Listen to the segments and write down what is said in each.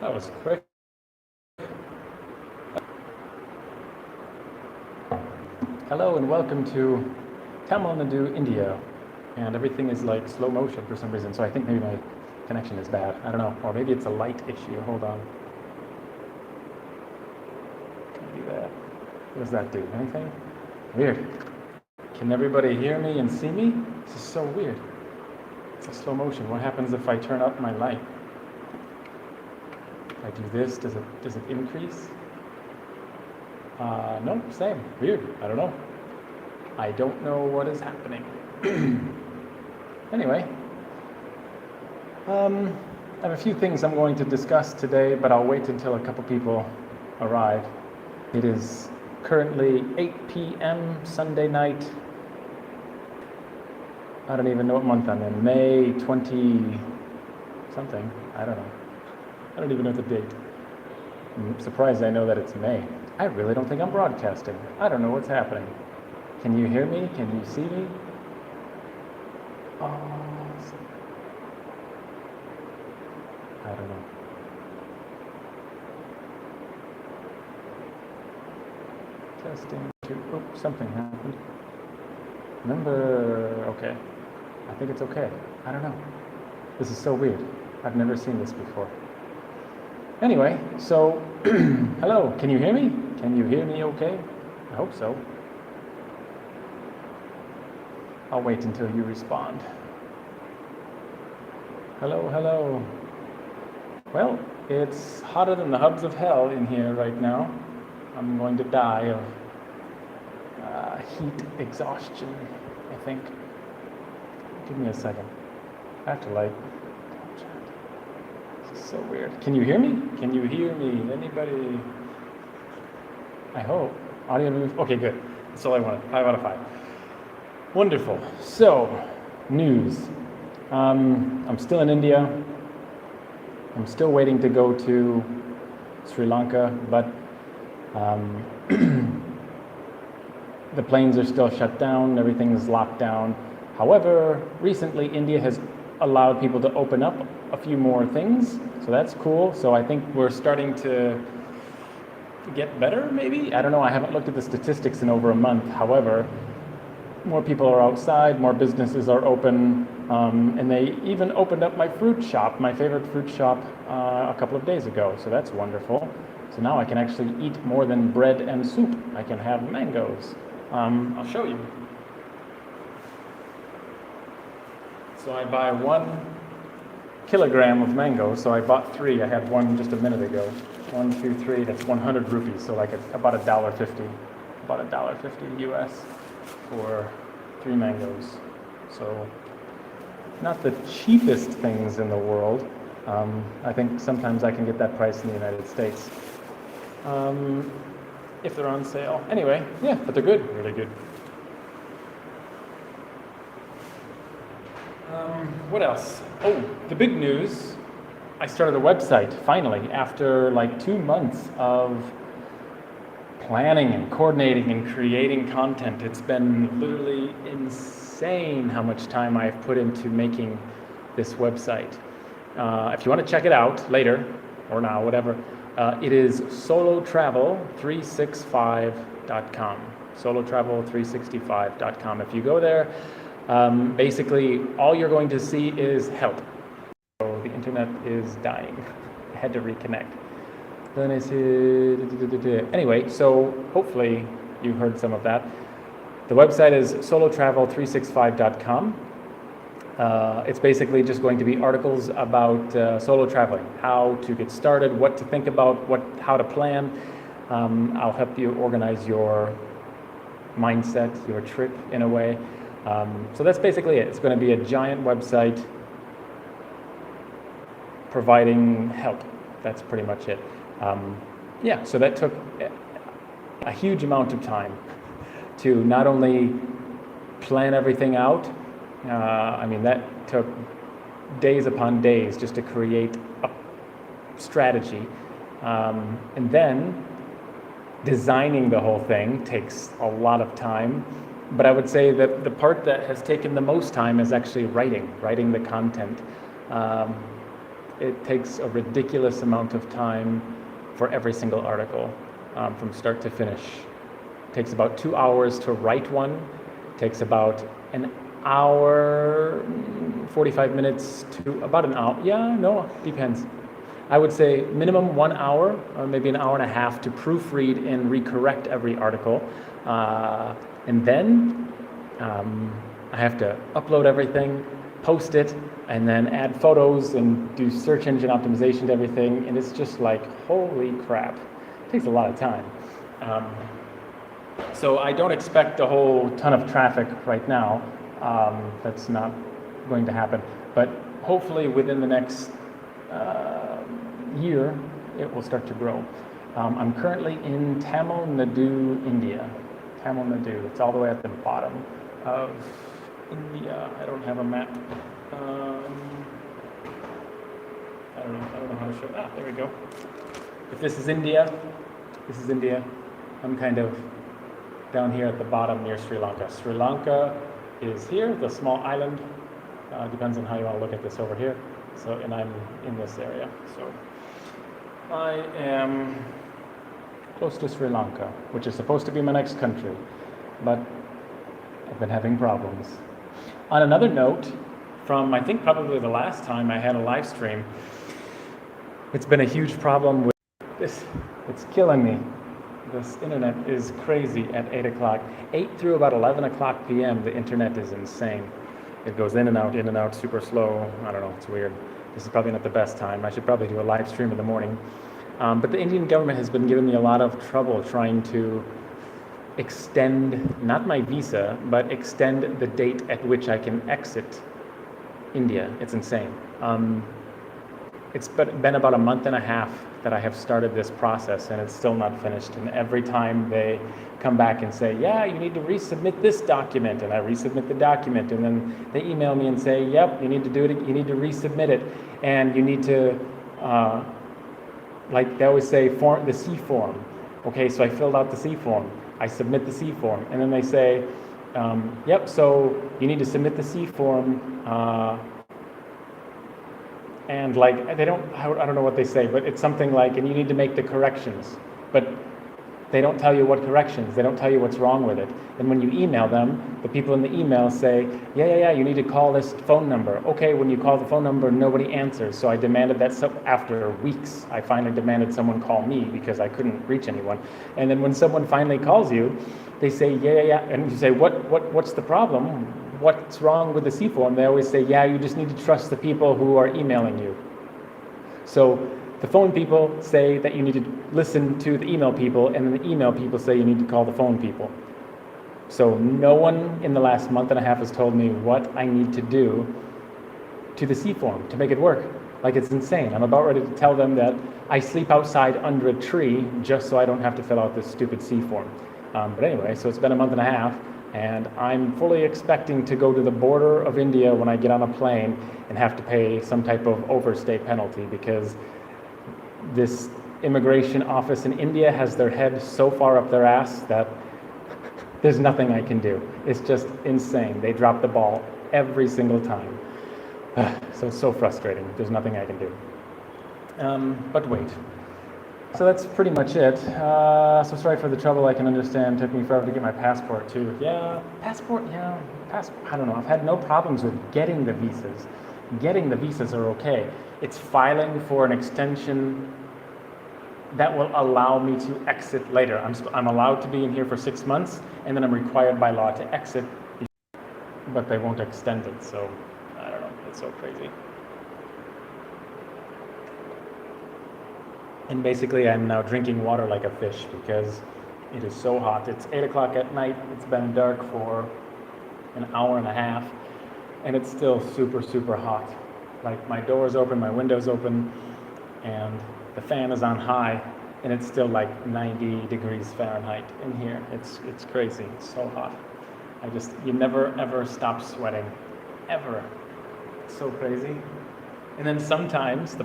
That was quick. Hello and welcome to Tamil Nadu, India. And everything is like slow motion for some reason, so I think maybe my connection is bad. I don't know. Or maybe it's a light issue. Hold on. Can I do that? What does that do? Anything? Weird. Can everybody hear me and see me? This is so weird. It's a slow motion. What happens if I turn up my light? If I do this, does it increase? No, same. Weird. I don't know. I don't know what is happening. Anyway, I have a few things I'm going to discuss today, but I'll wait until a couple people arrive. It is currently 8 p.m. Sunday night. I don't even know what month I'm in. May 20 something. I don't know. I don't even know the date. I'm surprised I know that it's May. I really don't think I'm broadcasting. I don't know what's happening. Can you hear me? Can you see me? Oh, I don't know. Testing two. Oh, something happened. Okay. I think it's okay. I don't know. This is so weird. I've never seen this before. Anyway, so hello. Can you hear me? Can you hear me okay? I hope so. I'll wait until you respond. Hello, hello. Well, it's hotter than the hubs of hell in here right now. I'm going to die of heat exhaustion, I think. Give me a second. I have to like. This is so weird. Can you hear me? Can you hear me? Anybody? I hope. Audio move. Okay, good. That's all I wanted. 5 out of 5. Wonderful. So, news. I'm still in India. I'm still waiting to go to Sri Lanka, but the planes are still shut down. Everything's locked down. However, recently India has allowed people to open up a few more things, so that's cool. So I think we're starting to get better, maybe? I don't know. I haven't looked at the statistics in over a month. However, more people are outside, more businesses are open, and they even opened up my fruit shop, my favorite fruit shop, a couple of days ago. So that's wonderful. So now I can actually eat more than bread and soup. I can have mangoes. I'll show you. So I buy 1 kilogram of mangoes. So I bought 3. I had one just a minute ago. 1, 2, 3. That's 100 rupees. So like about $1.50. About $1.50 US for 3 mangoes. So not the cheapest things in the world. I think sometimes I can get that price in the United States. If they're on sale. Anyway, yeah, but they're good, really good. What else? Oh, the big news. I started a website, finally, after like 2 months of planning and coordinating and creating content. It's been literally insane how much time I've put into making this website. If you want to check it out later, or now, whatever, it is solotravel365.com. Solotravel365.com. If you go there, basically all you're going to see is help. So the internet is dying. I had to reconnect. Then I said, anyway, so hopefully you heard some of that. The website is solotravel365.com. It's basically just going to be articles about solo traveling, how to get started, what to think about, how to plan. I'll help you organize your mindset, your trip in a way. So that's basically it. It's going to be a giant website providing help. That's pretty much it. Yeah, so that took a huge amount of time to not only plan everything out. I mean, that took days upon days just to create a strategy. And then designing the whole thing takes a lot of time. But I would say that the part that has taken the most time is actually writing the content. it takes a ridiculous amount of time for every single article, from start to finish. It takes about 2 hours to write one. It takes about an hour, 45 minutes to about an hour. Yeah, no, depends. I would say minimum 1 hour, or maybe an hour and a half to proofread and recorrect every article. And then I have to upload everything, post it, and then add photos and do search engine optimization to everything. And it's just like, holy crap. It takes a lot of time. So I don't expect a whole ton of traffic right now. That's not going to happen. But hopefully within the next year, it will start to grow. I'm currently in Tamil Nadu, India. Tamil Nadu. It's all the way at the bottom of India. I don't have a map. I don't know how to show. There we go. If this is India, this is India. I'm kind of down here at the bottom near Sri Lanka. Sri Lanka is here, the small island. Depends on how you want to look at this over here. So, and I'm in this area. So I am close to Sri Lanka, which is supposed to be my next country, but I've been having problems. On another note, from I think probably the last time I had a live stream, it's been a huge problem with this. It's killing me. This internet is crazy at 8 o'clock. 8 through about 11 o'clock p.m., the internet is insane. It goes in and out, super slow. I don't know, it's weird. This is probably not the best time. I should probably do a live stream in the morning. But the Indian government has been giving me a lot of trouble trying to extend, not my visa, but extend the date at which I can exit India. It's insane. It's been about a month and a half that I have started this process, and it's still not finished. And every time they come back and say, yeah, you need to resubmit this document, and I resubmit the document, and then they email me and say, yep, you need to do it, you need to resubmit it, and you need to, like they always say, the C form. Okay, so I filled out the C form, I submit the C form, and then they say, yep, so you need to submit the C form, and like, I don't know what they say, but it's something like, and you need to make the corrections, but they don't tell you what corrections, they don't tell you what's wrong with it. And when you email them, the people in the email say, yeah, you need to call this phone number. Okay, when you call the phone number, nobody answers. So I demanded that, after weeks, I finally demanded someone call me because I couldn't reach anyone. And then when someone finally calls you, they say, yeah, and you say, what's the problem? What's wrong with the C form? They always say, yeah, you just need to trust the people who are emailing you. So the phone people say that you need to listen to the email people, and then the email people say you need to call the phone people. So no one in the last month and a half has told me what I need to do to the C form to make it work. Like, it's insane. I'm about ready to tell them that I sleep outside under a tree just so I don't have to fill out this stupid C form. But anyway, so it's been a month and a half, and I'm fully expecting to go to the border of India when I get on a plane and have to pay some type of overstay penalty, because this immigration office in India has their head so far up their ass that there's nothing I can do. It's just insane. They drop the ball every single time. So it's so frustrating. There's nothing I can do. But wait. So that's pretty much it. So sorry for the trouble. I can understand. Took me forever to get my passport too. Passport. I don't know. I've had no problems with getting the visas. Getting the visas are okay. It's filing for an extension that will allow me to exit later. I'm allowed to be in here for 6 months, and then I'm required by law to exit, but they won't extend it. So I don't know. It's so crazy. And basically, I'm now drinking water like a fish because it is so hot. It's 8 o'clock at night. It's been dark for an hour and a half, and it's still super, super hot. Like, my door's open, my window's open, and the fan is on high, and it's still like 90 degrees Fahrenheit in here. It's crazy. It's so hot. You never ever stop sweating, ever. It's so crazy. And then sometimes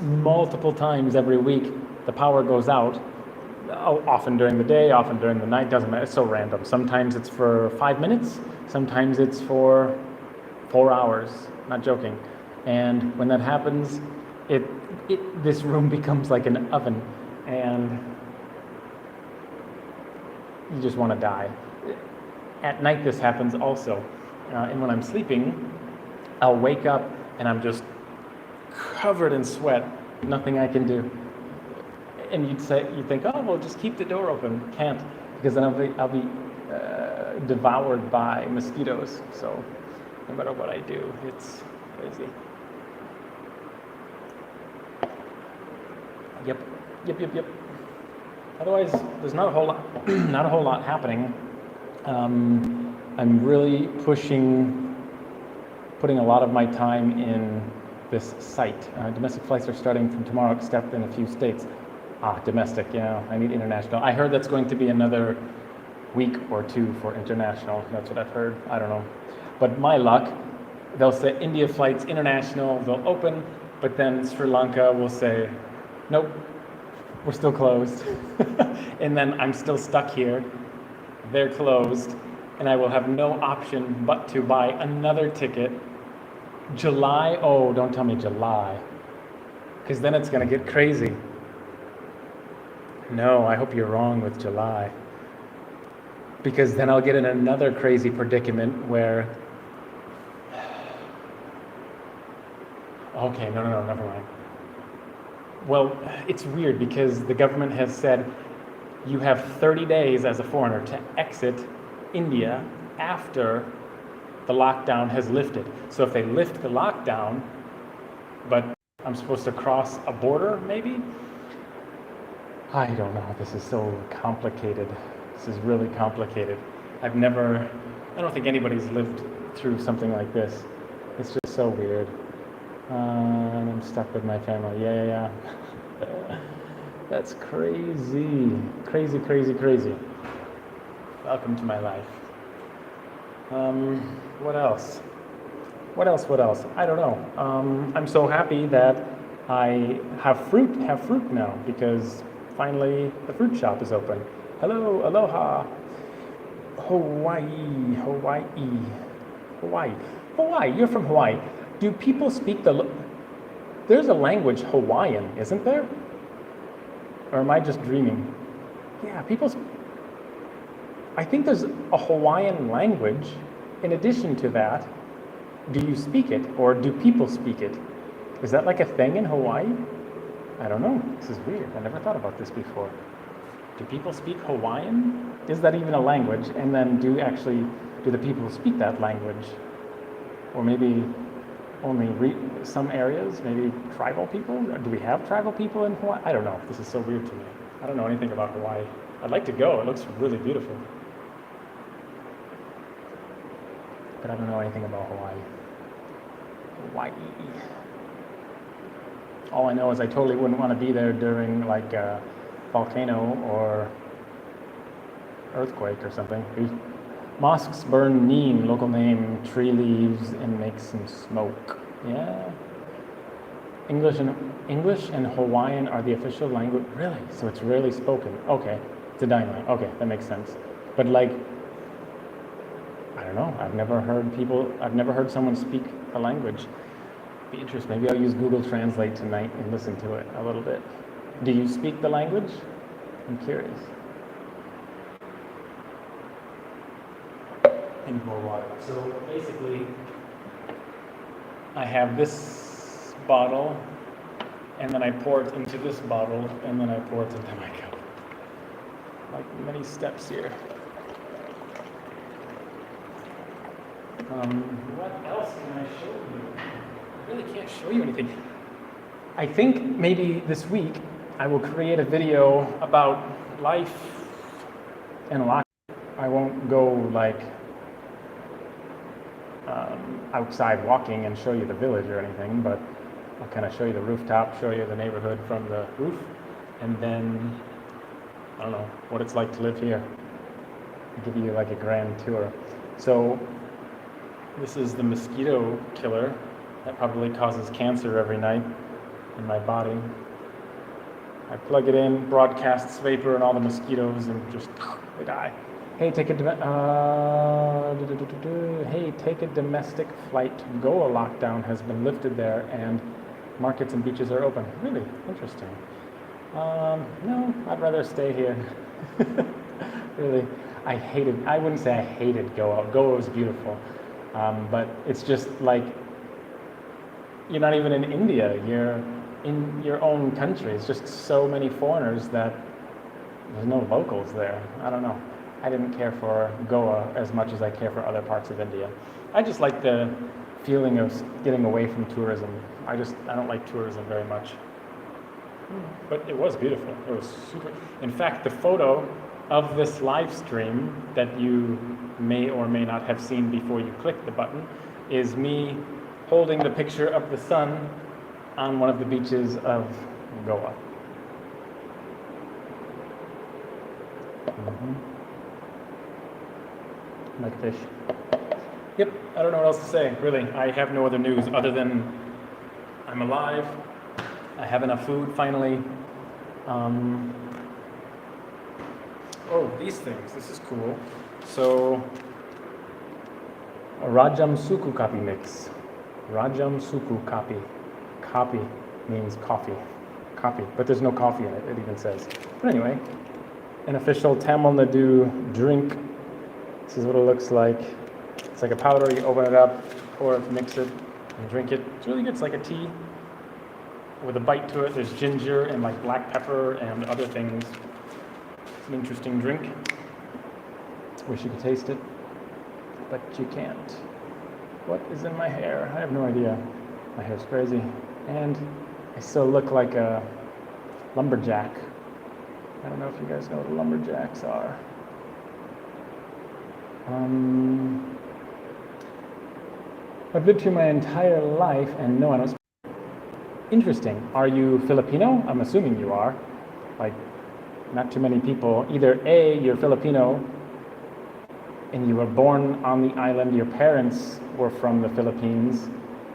multiple times every week, the power goes out. Often during the day, often during the night, doesn't matter. It's so random. Sometimes it's for 5 minutes, sometimes it's for 4 hours. Not joking. And when that happens, this room becomes like an oven, and you just want to die. At night this happens also, and when I'm sleeping, I'll wake up and I'm just covered in sweat, nothing I can do. And you'd think, oh, well, just keep the door open. Can't, because then I'll be devoured by mosquitoes. So no matter what I do, it's crazy. Yep. Otherwise, there's not a whole lot, not a whole lot happening. I'm really putting a lot of my time in this site. Domestic flights are starting from tomorrow, except in a few states. Domestic, yeah, I need international. I heard that's going to be another week or two for international. That's what I've heard. I don't know. But my luck, they'll say India flights international, they'll open, but then Sri Lanka will say, nope, we're still closed. And then I'm still stuck here. They're closed, and I will have no option but to buy another ticket. July, oh, don't tell me July, because then it's going to get crazy. No, I hope you're wrong with July, because then I'll get in another crazy predicament where, okay, no, never mind. Well, it's weird because the government has said you have 30 days as a foreigner to exit India after the lockdown has lifted. So if they lift the lockdown, but I'm supposed to cross a border, maybe? I don't know. This is so complicated. This is really complicated. I don't think anybody's lived through something like this. It's just so weird. And I'm stuck with my family. Yeah. That's crazy. Crazy. Welcome to my life. What else? I don't know. I'm so happy that I have fruit now, because finally the fruit shop is open. Hello, aloha. Hawaii, you're from Hawaii. Do people speak there's a language Hawaiian, isn't there? Or am I just dreaming? Yeah, I think there's a Hawaiian language. In addition to that, do you speak it, or do people speak it? Is that like a thing in Hawaii? I don't know. This is weird. I never thought about this before. Do people speak Hawaiian? Is that even a language? And then do the people speak that language? Or maybe only some areas, maybe tribal people? Do we have tribal people in Hawaii? I don't know. This is so weird to me. I don't know anything about Hawaii. I'd like to go. It looks really beautiful. But I don't know anything about Hawaii. All I know is I totally wouldn't want to be there during like a volcano or earthquake or something. Mosques burn neem, local name, tree leaves, and make some smoke. Yeah. English and Hawaiian are the official language. Really? So it's rarely spoken. Okay. It's a dying language. Okay, that makes sense. But like, I don't know. I've never heard someone speak a language. Be interesting. Maybe I'll use Google Translate tonight and listen to it a little bit. Do you speak the language? I'm curious. I need more water. So basically, I have this bottle, and then I pour it into this bottle, and then I pour it into my cup. Like many steps here. What else can I show you? I really can't show you anything. I think maybe this week I will create a video about life in Alaska. I won't go like outside walking and show you the village or anything, but I'll kind of show you the rooftop, show you the neighborhood from the roof, and then, I don't know, what it's like to live here. I'll give you like a grand tour. So this is the mosquito killer that probably causes cancer every night in my body. I plug it in, broadcasts vapor and all the mosquitoes, and just they die. Hey, take a domestic flight. Goa lockdown has been lifted there, and markets and beaches are open. Really interesting. No, I'd rather stay here. Really, I wouldn't say I hated Goa. Goa was beautiful, but it's just like you're not even in India. You're in your own country. It's just so many foreigners that there's no locals there. I don't know. I didn't care for Goa as much as I care for other parts of India. I just like the feeling of getting away from tourism. I don't like tourism very much. But it was beautiful. It was super. In fact, the photo of this live stream that you may or may not have seen before you click the button is me holding the picture of the sun on one of the beaches of Goa. Like fish. Yep, I don't know what else to say, really. I have no other news other than I'm alive. I have enough food, finally. Oh, these things. This is cool. So, a Rajam Suku copy mix. Rajam Suku copy. Copy means coffee. Copy. But there's no coffee in it, it even says. But anyway, an official Tamil Nadu drink. This is what it looks like. It's like a powder, you open it up, pour it, mix it, and drink it. It's really good. It's like a tea with a bite to it. There's ginger and like black pepper and other things. It's an interesting drink. Wish you could taste it, but you can't. What is in my hair? I have no idea. My hair's crazy. And I still look like a lumberjack. I don't know if you guys know what lumberjacks are. I've lived here my entire life, and no, I don't speak. Interesting. Are you Filipino? I'm assuming you are. Like, not too many people. Either A, you're Filipino, and you were born on the island, your parents were from the Philippines,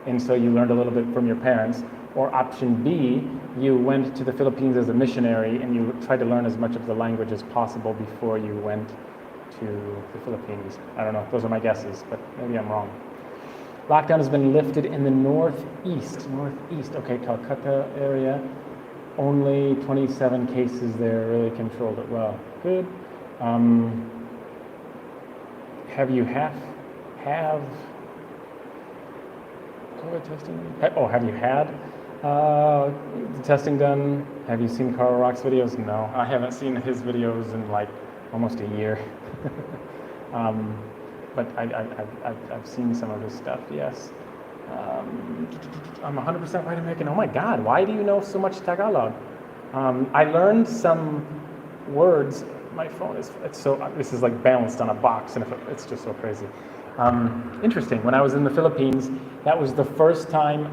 and so you learned a little bit from your parents. Or option B, you went to the Philippines as a missionary, and you tried to learn as much of the language as possible before you went to the Philippines. I don't know, those are my guesses, but maybe I'm wrong. Lockdown has been lifted in the northeast, okay, Calcutta area. Only 27 cases there, really controlled it well. Good. Have you had the testing done? Have you seen Carl Rock's videos? No, I haven't seen his videos in like almost a year. But I've seen some of his stuff, yes. I'm 100% white American. Oh my God, why do you know so much Tagalog? I learned some words. My phone is, this is like balanced on a box, and it's just so crazy. Interesting, when I was in the Philippines, that was the first time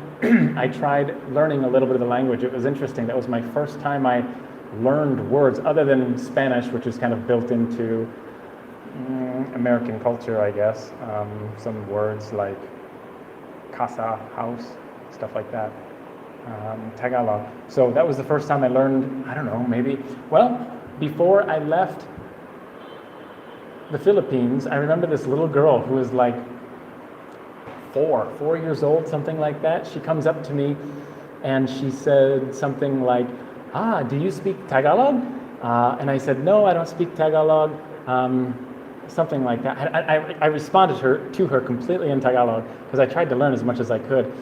I tried learning a little bit of the language. It was interesting. That was my first time I learned words other than Spanish, which is kind of built into American culture, I guess. Some words like casa, house, stuff like that. Tagalog. So that was the first time I learned, I don't know, maybe, well, before I left the Philippines, I remember this little girl who was like 4 years old, something like that. She comes up to me and she said something like, do you speak Tagalog? And I said, no, I don't speak Tagalog. Something like that. I responded to her completely in Tagalog because I tried to learn as much as I could.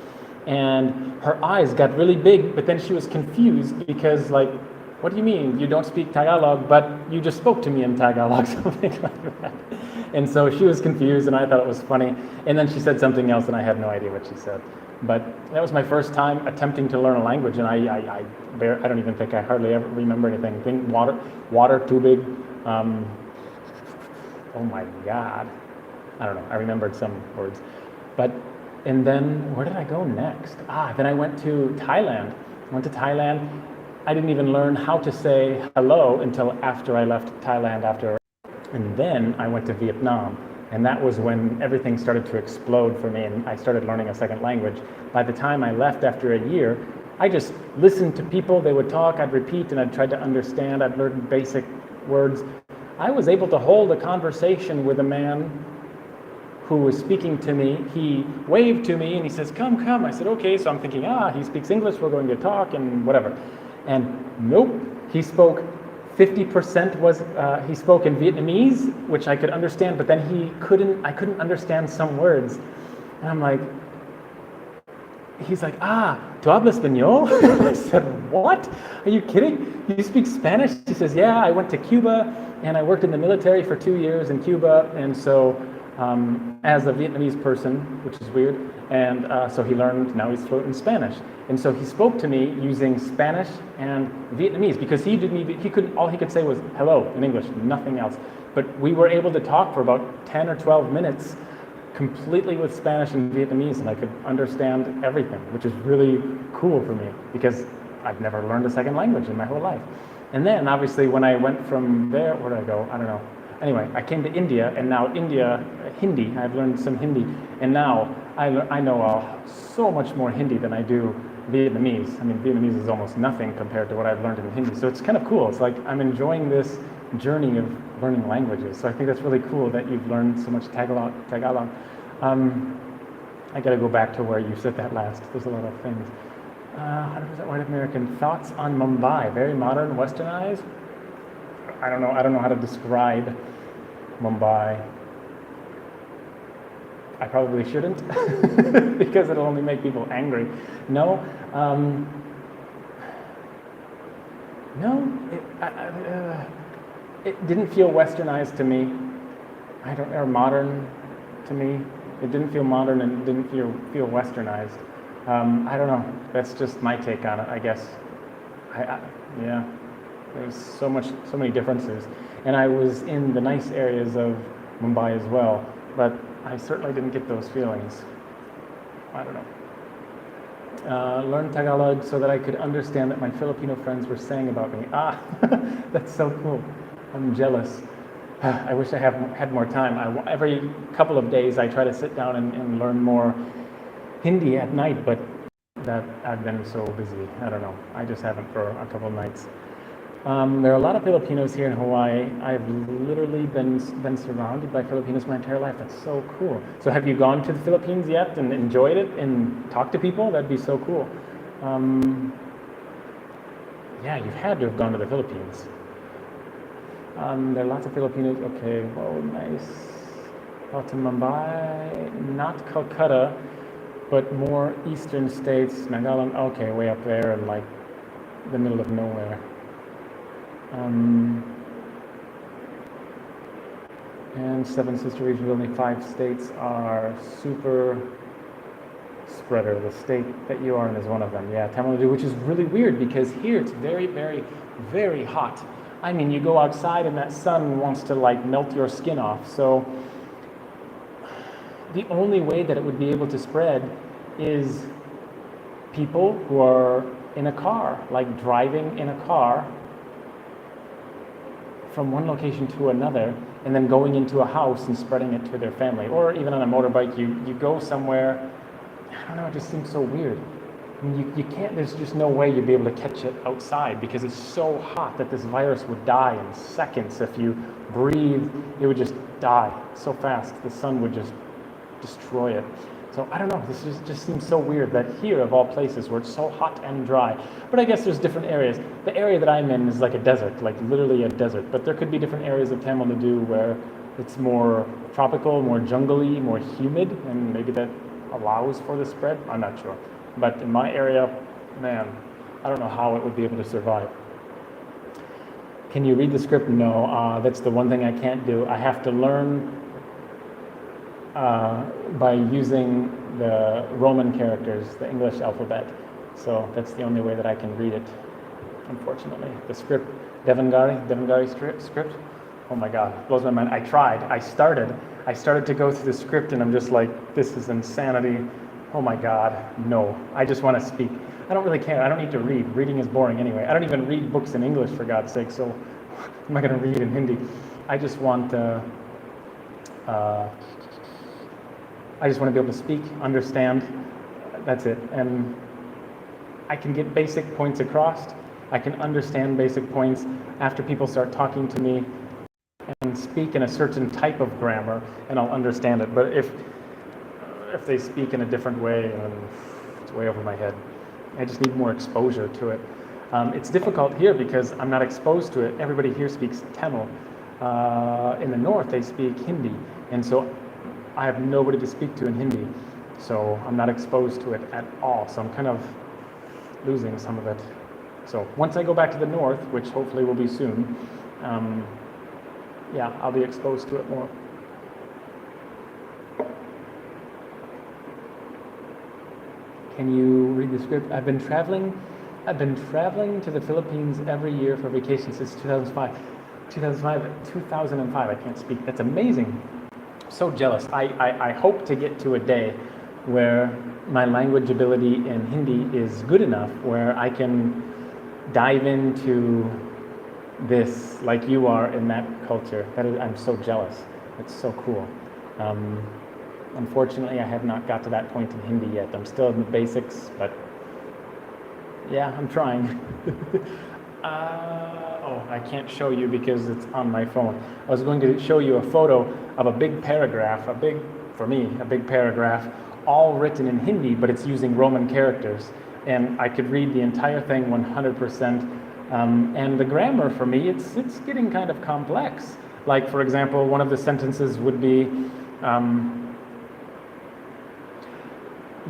And her eyes got really big, but then she was confused because, like, what do you mean? You don't speak Tagalog, but you just spoke to me in Tagalog, something like that. And so she was confused, and I thought it was funny. And then she said something else, and I had no idea what she said. But that was my first time attempting to learn a language, and I don't even think I hardly ever remember anything. Water too big. Oh my God. I don't know. I remembered some words. And then where did I go next? Then I went to Thailand. I didn't even learn how to say hello until after I left Thailand and then I went to Vietnam. And that was when everything started to explode for me and I started learning a second language. By the time I left after a year, I just listened to people, they would talk, I'd repeat, and I'd try to understand, I'd learn basic words. I was able to hold a conversation with a man who was speaking to me. He waved to me and he says, come, come. I said, okay. So I'm thinking, he speaks English, we're going to talk and whatever. And nope, he spoke 50% was, he spoke in Vietnamese, which I could understand, but then I couldn't understand some words. And I'm like, he's like, ¿tú hablas español? I said, what? Are you kidding? You speak Spanish? He says, yeah, I went to Cuba and I worked in the military for 2 years in Cuba. And so as a Vietnamese person, which is weird, and so he learned, now he's fluent in Spanish. And so he spoke to me using Spanish and Vietnamese because all he could say was hello in English, nothing else. But we were able to talk for about 10 or 12 minutes completely with Spanish and Vietnamese, and I could understand everything, which is really cool for me because I've never learned a second language in my whole life. And then obviously when I went from there, where did I go? I don't know. Anyway, I came to India, and now Hindi, I've learned some Hindi, and now I know so much more Hindi than I do Vietnamese. I mean, Vietnamese is almost nothing compared to what I've learned in Hindi, so it's kind of cool. It's like I'm enjoying this journey of learning languages, so I think that's really cool that you've learned so much Tagalog. I gotta go back to where you said that last. There's a lot of things. 100% white American. Thoughts on Mumbai? Very modern, westernized? I don't know how to describe Mumbai. I probably shouldn't because it'll only make people angry. No, it didn't feel westernized to me. Or modern to me. It didn't feel modern and it didn't feel westernized. I don't know. That's just my take on it, I guess. Yeah. There's so many differences. And I was in the nice areas of Mumbai as well, but I certainly didn't get those feelings. I don't know. Learn Tagalog so that I could understand what my Filipino friends were saying about me. That's so cool. I'm jealous. I wish I had more time. Every couple of days I try to sit down and learn more Hindi at night, but that I've been so busy. I don't know. I just haven't for a couple of nights. There are a lot of Filipinos here in Hawaii. I've literally been surrounded by Filipinos my entire life. That's so cool. So have you gone to the Philippines yet and enjoyed it and talked to people? That'd be so cool. Yeah, you've had to have gone to the Philippines. There are lots of Filipinos. Okay, oh, nice. Out to Mumbai, not Calcutta, but more eastern states. Nagaland, okay, way up there in like the middle of nowhere. And Seven Sister Region, only 5 states are super spreader. The state that you are in is one of them. Yeah, Tamil Nadu, which is really weird because here it's very, very, very hot. I mean, you go outside and that sun wants to like melt your skin off. So the only way that it would be able to spread is people who are in a car, like driving in a car from one location to another and then going into a house and spreading it to their family. Or even on a motorbike, you go somewhere, I don't know, it just seems so weird. I mean, you can't, there's just no way you'd be able to catch it outside because it's so hot that this virus would die in seconds. If you breathe, it would just die so fast. The sun would just destroy it. So I don't know, this just seems so weird that here of all places where it's so hot and dry. But I guess there's different areas. The area that I'm in is like a desert, like literally a desert. But there could be different areas of Tamil Nadu where it's more tropical, more jungly, more humid, and maybe that allows for the spread. I'm not sure. But in my area, man, I don't know how it would be able to survive. Can you read the script? No, that's the one thing I can't do. I have to learn by using the Roman characters, the English alphabet. So that's the only way that I can read it, unfortunately. The script, Devangari script. Oh my God, blows my mind. I tried. I started to go through the script, and I'm just like, this is insanity. Oh my God, no. I just want to speak. I don't really care. I don't need to read. Reading is boring anyway. I don't even read books in English, for God's sake, so I'm not going to read in Hindi. I just want to be able to speak, understand. That's it. And I can get basic points across. I can understand basic points. After people start talking to me, and speak in a certain type of grammar, and I'll understand it. But if they speak in a different way, it's way over my head. I just need more exposure to it. It's difficult here because I'm not exposed to it. Everybody here speaks Tamil. In the north, they speak Hindi, and so I have nobody to speak to in Hindi. So I'm not exposed to it at all. So I'm kind of losing some of it. So once I go back to the north, which hopefully will be soon, yeah, I'll be exposed to it more. Can you read the script? I've been traveling to the Philippines every year for vacation since 2005. 2005, I can't speak. That's amazing. So jealous. I hope to get to a day where my language ability in Hindi is good enough where I can dive into this like you are in that culture. I'm so jealous. It's so cool. Unfortunately, I have not got to that point in Hindi yet. I'm still in the basics, but yeah, I'm trying. Oh, I can't show you because it's on my phone. I was going to show you a photo of a big paragraph, for me, a big paragraph, all written in Hindi, but it's using Roman characters. And I could read the entire thing 100%. And the grammar for me, it's getting kind of complex. Like, for example, one of the sentences would be,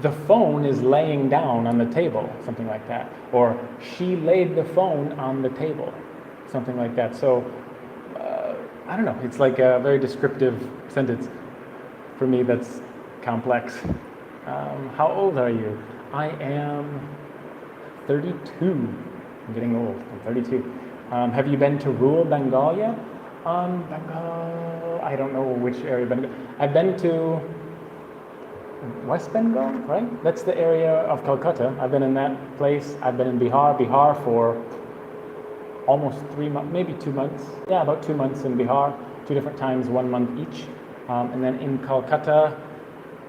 the phone is laying down on the table, something like that. Or she laid the phone on the table, something like that. So, I don't know, it's like a very descriptive sentence. For me, that's complex. How old are you? I am 32. I'm getting old. I'm 32. Have you been to rural Bengal yet? Bengal, I don't know which area. I've been to West Bengal, right? That's the area of Calcutta. I've been in that place. I've been in Bihar for almost 3 months, maybe 2 months. Yeah, about 2 months in Bihar, 2 different times, 1 month each. And then in Calcutta,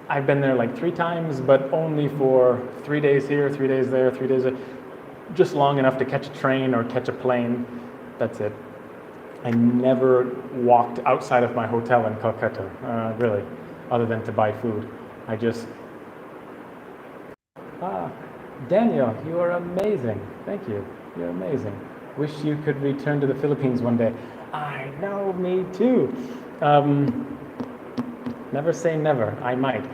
I've been there like 3 times, but only for 3 days here, 3 days there, 3 days there. Just long enough to catch a train or catch a plane. That's it. I never walked outside of my hotel in Calcutta, really, other than to buy food. I just, Daniel, you are amazing. Thank you. You're amazing. Wish you could return to the Philippines one day. I know, me too. Never say never. I might.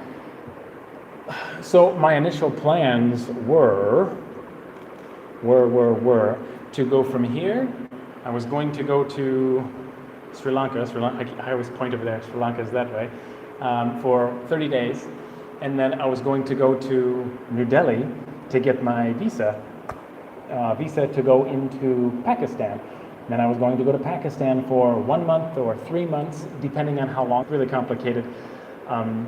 So my initial plans were to go from here. I was going to go to Sri Lanka. I always point over there. Sri Lanka is that way. For 30 days. And then I was going to go to New Delhi to get my visa to go into Pakistan. Then I was going to go to Pakistan for 1 month or 3 months, depending on how long. Really complicated. And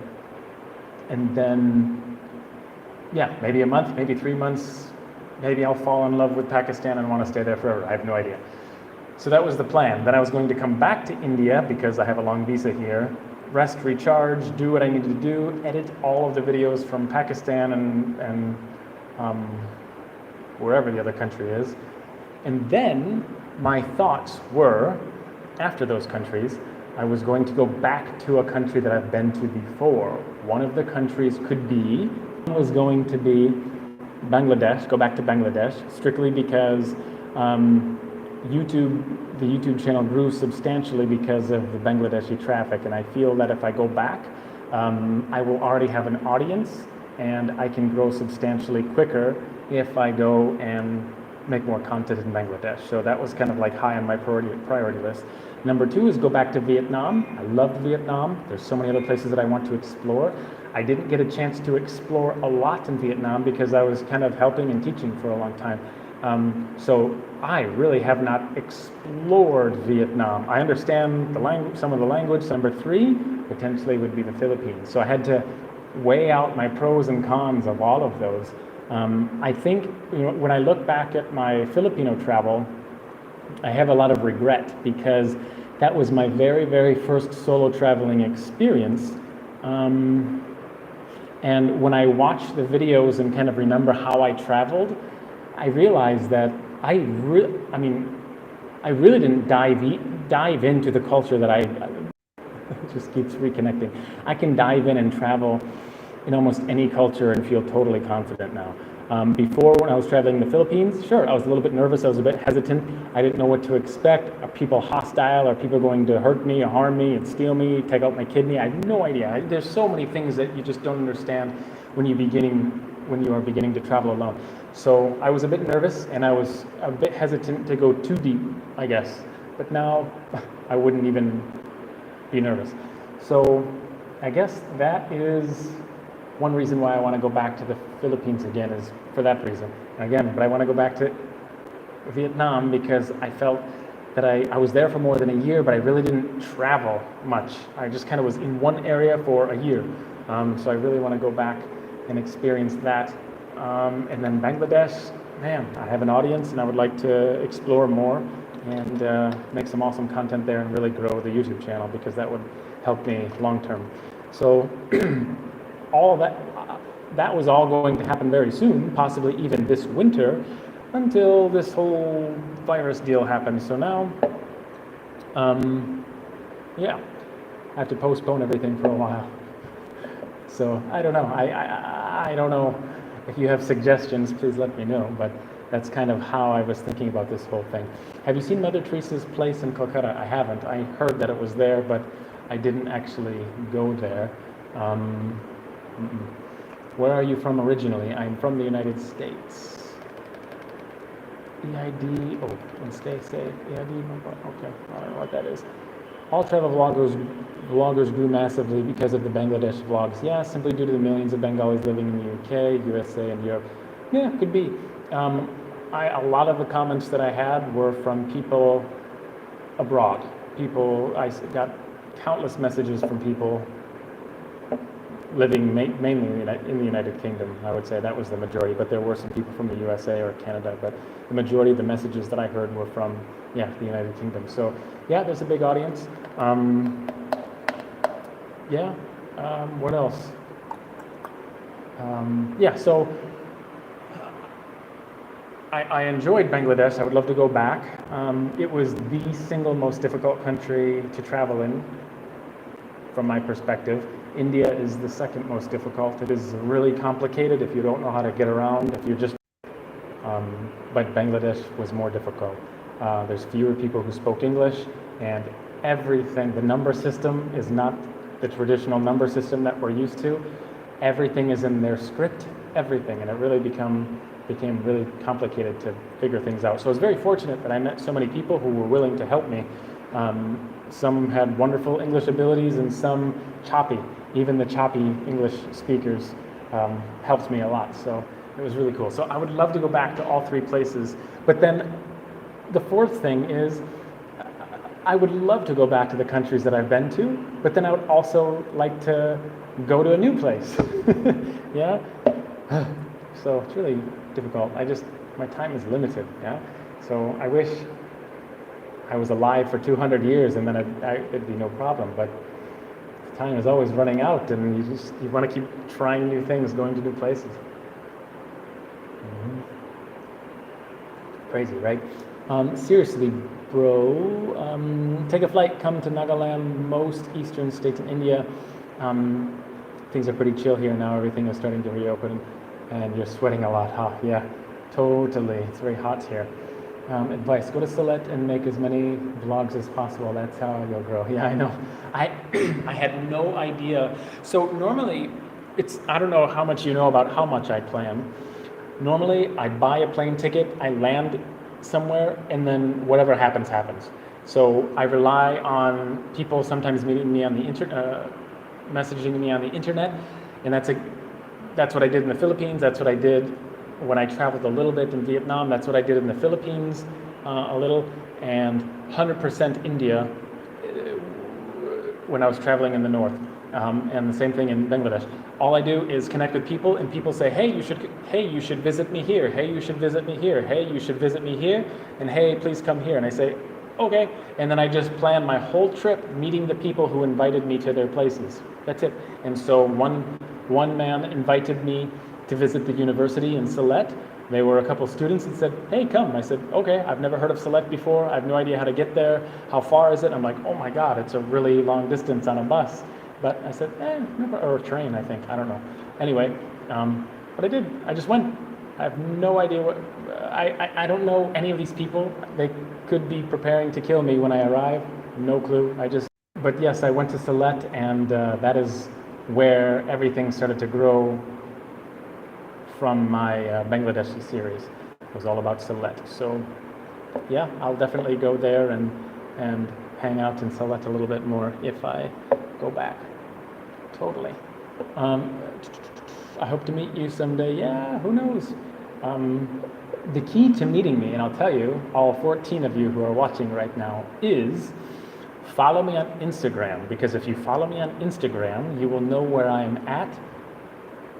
then, yeah, maybe a month, maybe 3 months. Maybe I'll fall in love with Pakistan and want to stay there forever. I have no idea. So that was the plan. Then I was going to come back to India because I have a long visa here. Rest, recharge, do what I needed to do, edit all of the videos from Pakistan and wherever the other country is. And then my thoughts were, after those countries, I was going to go back to a country that I've been to before. One of the countries was going to be Bangladesh, go back to Bangladesh, strictly because the YouTube channel grew substantially because of the Bangladeshi traffic, and I feel that if I go back, I will already have an audience, and I can grow substantially quicker if I go and make more content in Bangladesh. So that was kind of like high on my priority list. Number 2 is go back to Vietnam. I loved Vietnam. There's so many other places that I want to explore. I didn't get a chance to explore a lot in Vietnam because I was kind of helping and teaching for a long time. So I really have not explored Vietnam. I understand the language, some of the language. Number 3 potentially would be the Philippines. So I had to weigh out my pros and cons of all of those. I think when I look back at my Filipino travel, I have a lot of regret because that was my very, very first solo traveling experience. And when I watch the videos and kind of remember how I traveled, I realized that I really didn't dive dive into the culture that I just keeps reconnecting. I can dive in and travel in almost any culture and feel totally confident now. Before, when I was traveling in the Philippines, sure, I was a little bit nervous, I was a bit hesitant. I didn't know what to expect. Are people hostile? Are people going to hurt me or harm me and steal me, take out my kidney? I have no idea. There's so many things that you just don't understand when you are beginning to travel alone. So I was a bit nervous and I was a bit hesitant to go too deep, I guess. But now I wouldn't even be nervous. So I guess that is one reason why I want to go back to the Philippines again, is for that reason. Again, but I want to go back to Vietnam because I felt that I was there for more than a year, but I really didn't travel much. I just kind of was in one area for a year. So I really want to go back and experience that. And then Bangladesh, man, I have an audience and I would like to explore more and make some awesome content there and really grow the YouTube channel, because that would help me long term. So all of that was all going to happen very soon, possibly even this winter, until this whole virus deal happened. So now, yeah, I have to postpone everything for a while. So I don't know. I don't know. If you have suggestions, please let me know. But that's kind of how I was thinking about this whole thing. Have you seen Mother Teresa's place in Calcutta? I haven't. I heard that it was there, but I didn't actually go there. Where are you from originally? I'm from the United States. EID, oh, and stay safe. EID, okay, I don't know what that is. All travel vloggers grew massively because of the Bangladesh vlogs. Yeah, simply due to the millions of Bengalis living in the UK, USA, and Europe. Yeah, could be. A lot of the comments that I had were from people abroad. I got countless messages from people living mainly in the United Kingdom. I would say that was the majority, but there were some people from the USA or Canada, but the majority of the messages that I heard were from, the United Kingdom. So yeah, there's a big audience. What else? So I enjoyed Bangladesh. I would love to go back. It was the single most difficult country to travel in, from my perspective. India is the second most difficult. It is really complicated if you don't know how to get around, if you're just, but Bangladesh was more difficult. There's fewer people who spoke English, and everything, the number system is not the traditional number system that we're used to. Everything is in their script, everything, and it really became really complicated to figure things out. So I was very fortunate that I met so many people who were willing to help me. Some had wonderful English abilities and some choppy. Even the choppy English speakers helped me a lot. So it was really cool. So I would love to go back to all three places. But then the fourth thing is I would love to go back to the countries that I've been to, but then I would also like to go to a new place. Yeah? So it's really difficult. My time is limited. Yeah? So I wish I was alive for 200 years and then it'd be no problem. But time is always running out, and you want to keep trying new things, going to new places. Crazy, right? Seriously, bro, take a flight, come to Nagaland, most eastern states in India. Things are pretty chill here now. Everything is starting to reopen, and you're sweating a lot, huh? Yeah, totally. It's very hot here. Advice, go to Sylhet and make as many vlogs as possible. That's how you'll grow. Yeah, I know. I had no idea. So normally, I don't know how much you know about how much I plan. Normally, I buy a plane ticket, I land somewhere, and then whatever happens, happens. So I rely on people sometimes meeting me on the messaging me on the internet, and that's what I did in the Philippines. That's what I did when I traveled a little bit in Vietnam. That's what I did in the Philippines a little, and 100% India when I was traveling in the north, and the same thing in Bangladesh. All I do is connect with people, and people say, hey, you should visit me here. Hey, you should visit me here. Hey, you should visit me here. And hey, please come here. And I say, okay. And then I just plan my whole trip meeting the people who invited me to their places. That's it. And so one man invited me to visit the university in Sylhet. They were a couple students and said, hey, come. I said, okay, I've never heard of Sylhet before. I have no idea how to get there. How far is it? I'm like, oh my God, it's a really long distance on a bus. But I said, or a train, I think. I don't know. Anyway, but I did. I just went. I have no idea what, I don't know any of these people. They could be preparing to kill me when I arrive. No clue. But yes, I went to Sylhet, and that is where everything started to grow from my Bangladeshi series. It was all about Sylhet. So yeah, I'll definitely go there and hang out in Sylhet a little bit more if I go back. Totally. I hope to meet you someday. Yeah, who knows? The key to meeting me, and I'll tell you, all 14 of you who are watching right now, is follow me on Instagram, because if you follow me on Instagram, you will know where I'm at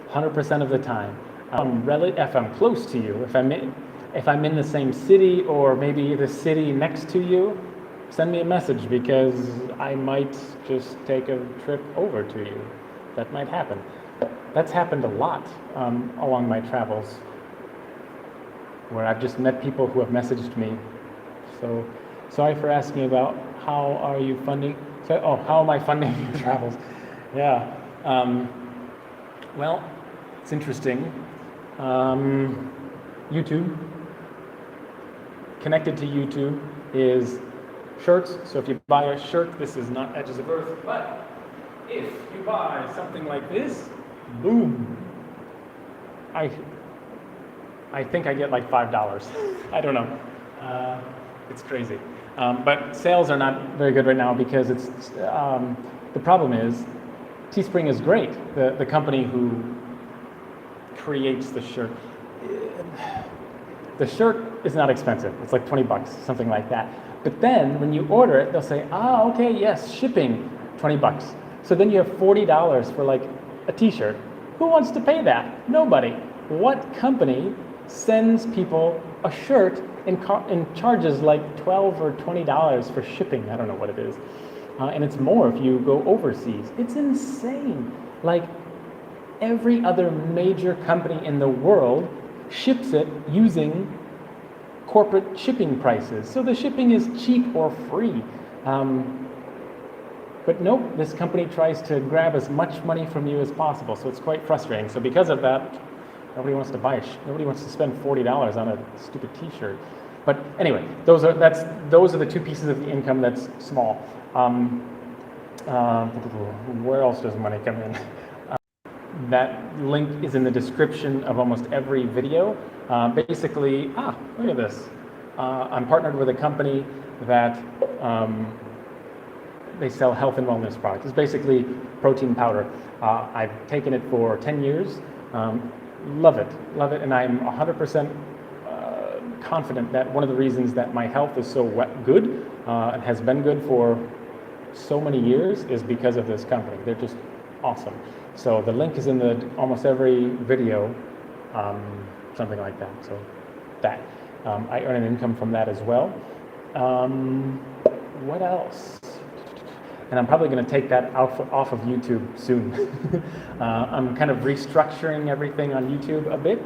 100% of the time. If I'm close to you, if I'm in the same city or maybe the city next to you, send me a message, because I might just take a trip over to you. That might happen. That's happened a lot along my travels, where I've just met people who have messaged me. So sorry for asking about how are you funding. How am I funding your travels? Yeah. Well, it's interesting. YouTube. Connected to YouTube is shirts. So if you buy a shirt, this is not Edges of Earth, but if you buy something like this, boom. I think I get like $5. I don't know. It's crazy. But sales are not very good right now, because it's the problem is Teespring is great. The company who creates the shirt. The shirt is not expensive. It's like $20, something like that. But then when you order it, they'll say, okay, yes, shipping, $20. So then you have $40 for like a t-shirt. Who wants to pay that? Nobody. What company sends people a shirt and charges like $12 or $20 for shipping? I don't know what it is. And it's more if you go overseas. It's insane. Like, every other major company in the world ships it using corporate shipping prices. So the shipping is cheap or free. But nope, this company tries to grab as much money from you as possible. So it's quite frustrating. So because of that, nobody wants to nobody wants to spend $40 on a stupid t-shirt. But anyway, those are the two pieces of the income that's small. Where else does money come in? That link is in the description of almost every video. Basically, look at this. I'm partnered with a company that they sell health and wellness products. It's basically protein powder. I've taken it for 10 years. Love it, and I'm 100% confident that one of the reasons that my health is so good and has been good for so many years is because of this company. They're just awesome. So the link is in almost every video, something like that. So that I earn an income from that as well. What else? And I'm probably going to take that off of YouTube soon. I'm kind of restructuring everything on YouTube a bit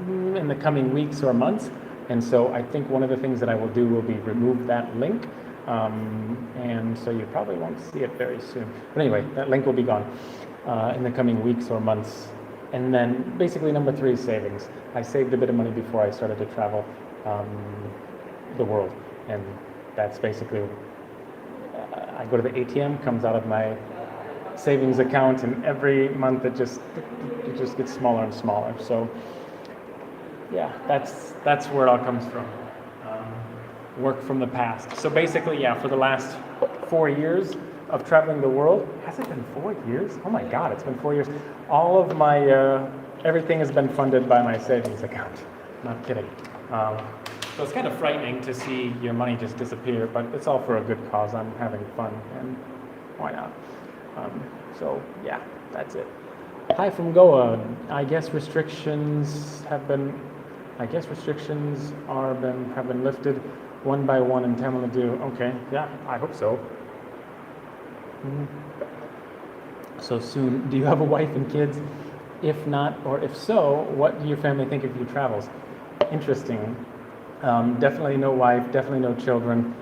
in the coming weeks or months. And so I think one of the things that I will do will be remove that link. And so you probably won't see it very soon. But anyway, that link will be gone in the coming weeks or months. And then basically number 3 is savings. I saved a bit of money before I started to travel the world. And that's basically, I go to the ATM, comes out of my savings account, and every month it just gets smaller and smaller. So yeah, that's where it all comes from. Work from the past. So basically, yeah, for the last 4 years of traveling the world, has it been 4 years? Oh my God, it's been 4 years. All of my, everything has been funded by my savings account. Not kidding. So it's kind of frightening to see your money just disappear, but it's all for a good cause. I'm having fun, and why not? So yeah, that's it. Hi from Goa. I guess restrictions have been lifted one by one in Tamil Nadu. Okay, yeah, I hope so. So soon. Do you have a wife and kids? If not, or if so, what do your family think of your travels? Interesting. Definitely no wife, definitely no children.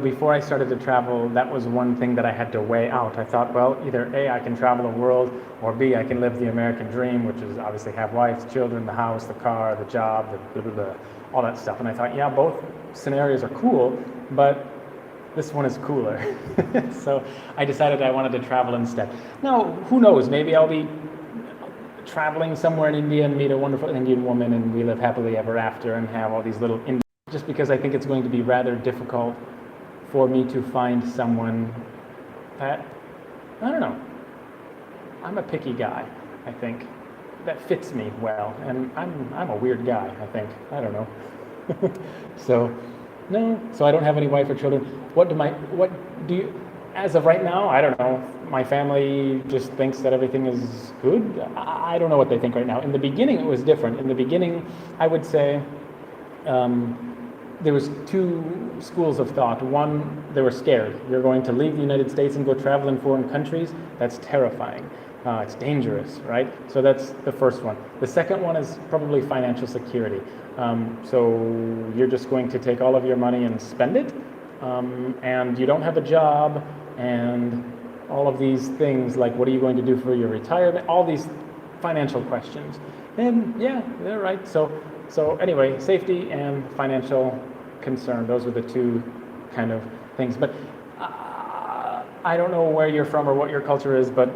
Before I started to travel, that was one thing that I had to weigh out. I thought, well, either A, I can travel the world, or B, I can live the American dream, which is obviously have wives, children, the house, the car, the job, the blah, blah, blah, all that stuff. And I thought, yeah, both scenarios are cool, but this one is cooler. So I decided I wanted to travel instead. Now, who knows? Maybe I'll be traveling somewhere in India and meet a wonderful Indian woman and we live happily ever after and have all these little just because I think it's going to be rather difficult for me to find someone that, I don't know, I'm a picky guy, I think, that fits me well, and I'm a weird guy, I think, I don't know. So I don't have any wife or children. As of right now, I don't know, my family just thinks that everything is good. I don't know what they think right now. In the beginning, it was different. In the beginning, I would say, there was two schools of thought. One, they were scared. You're going to leave the United States and go travel in foreign countries? That's terrifying. It's dangerous, right? So that's the first one. The second one is probably financial security. So you're just going to take all of your money and spend it, and you don't have a job, and all of these things, like what are you going to do for your retirement? All these financial questions. And yeah, they're right. So anyway, safety and financial concern, those are the two kind of things. But I don't know where you're from or what your culture is, but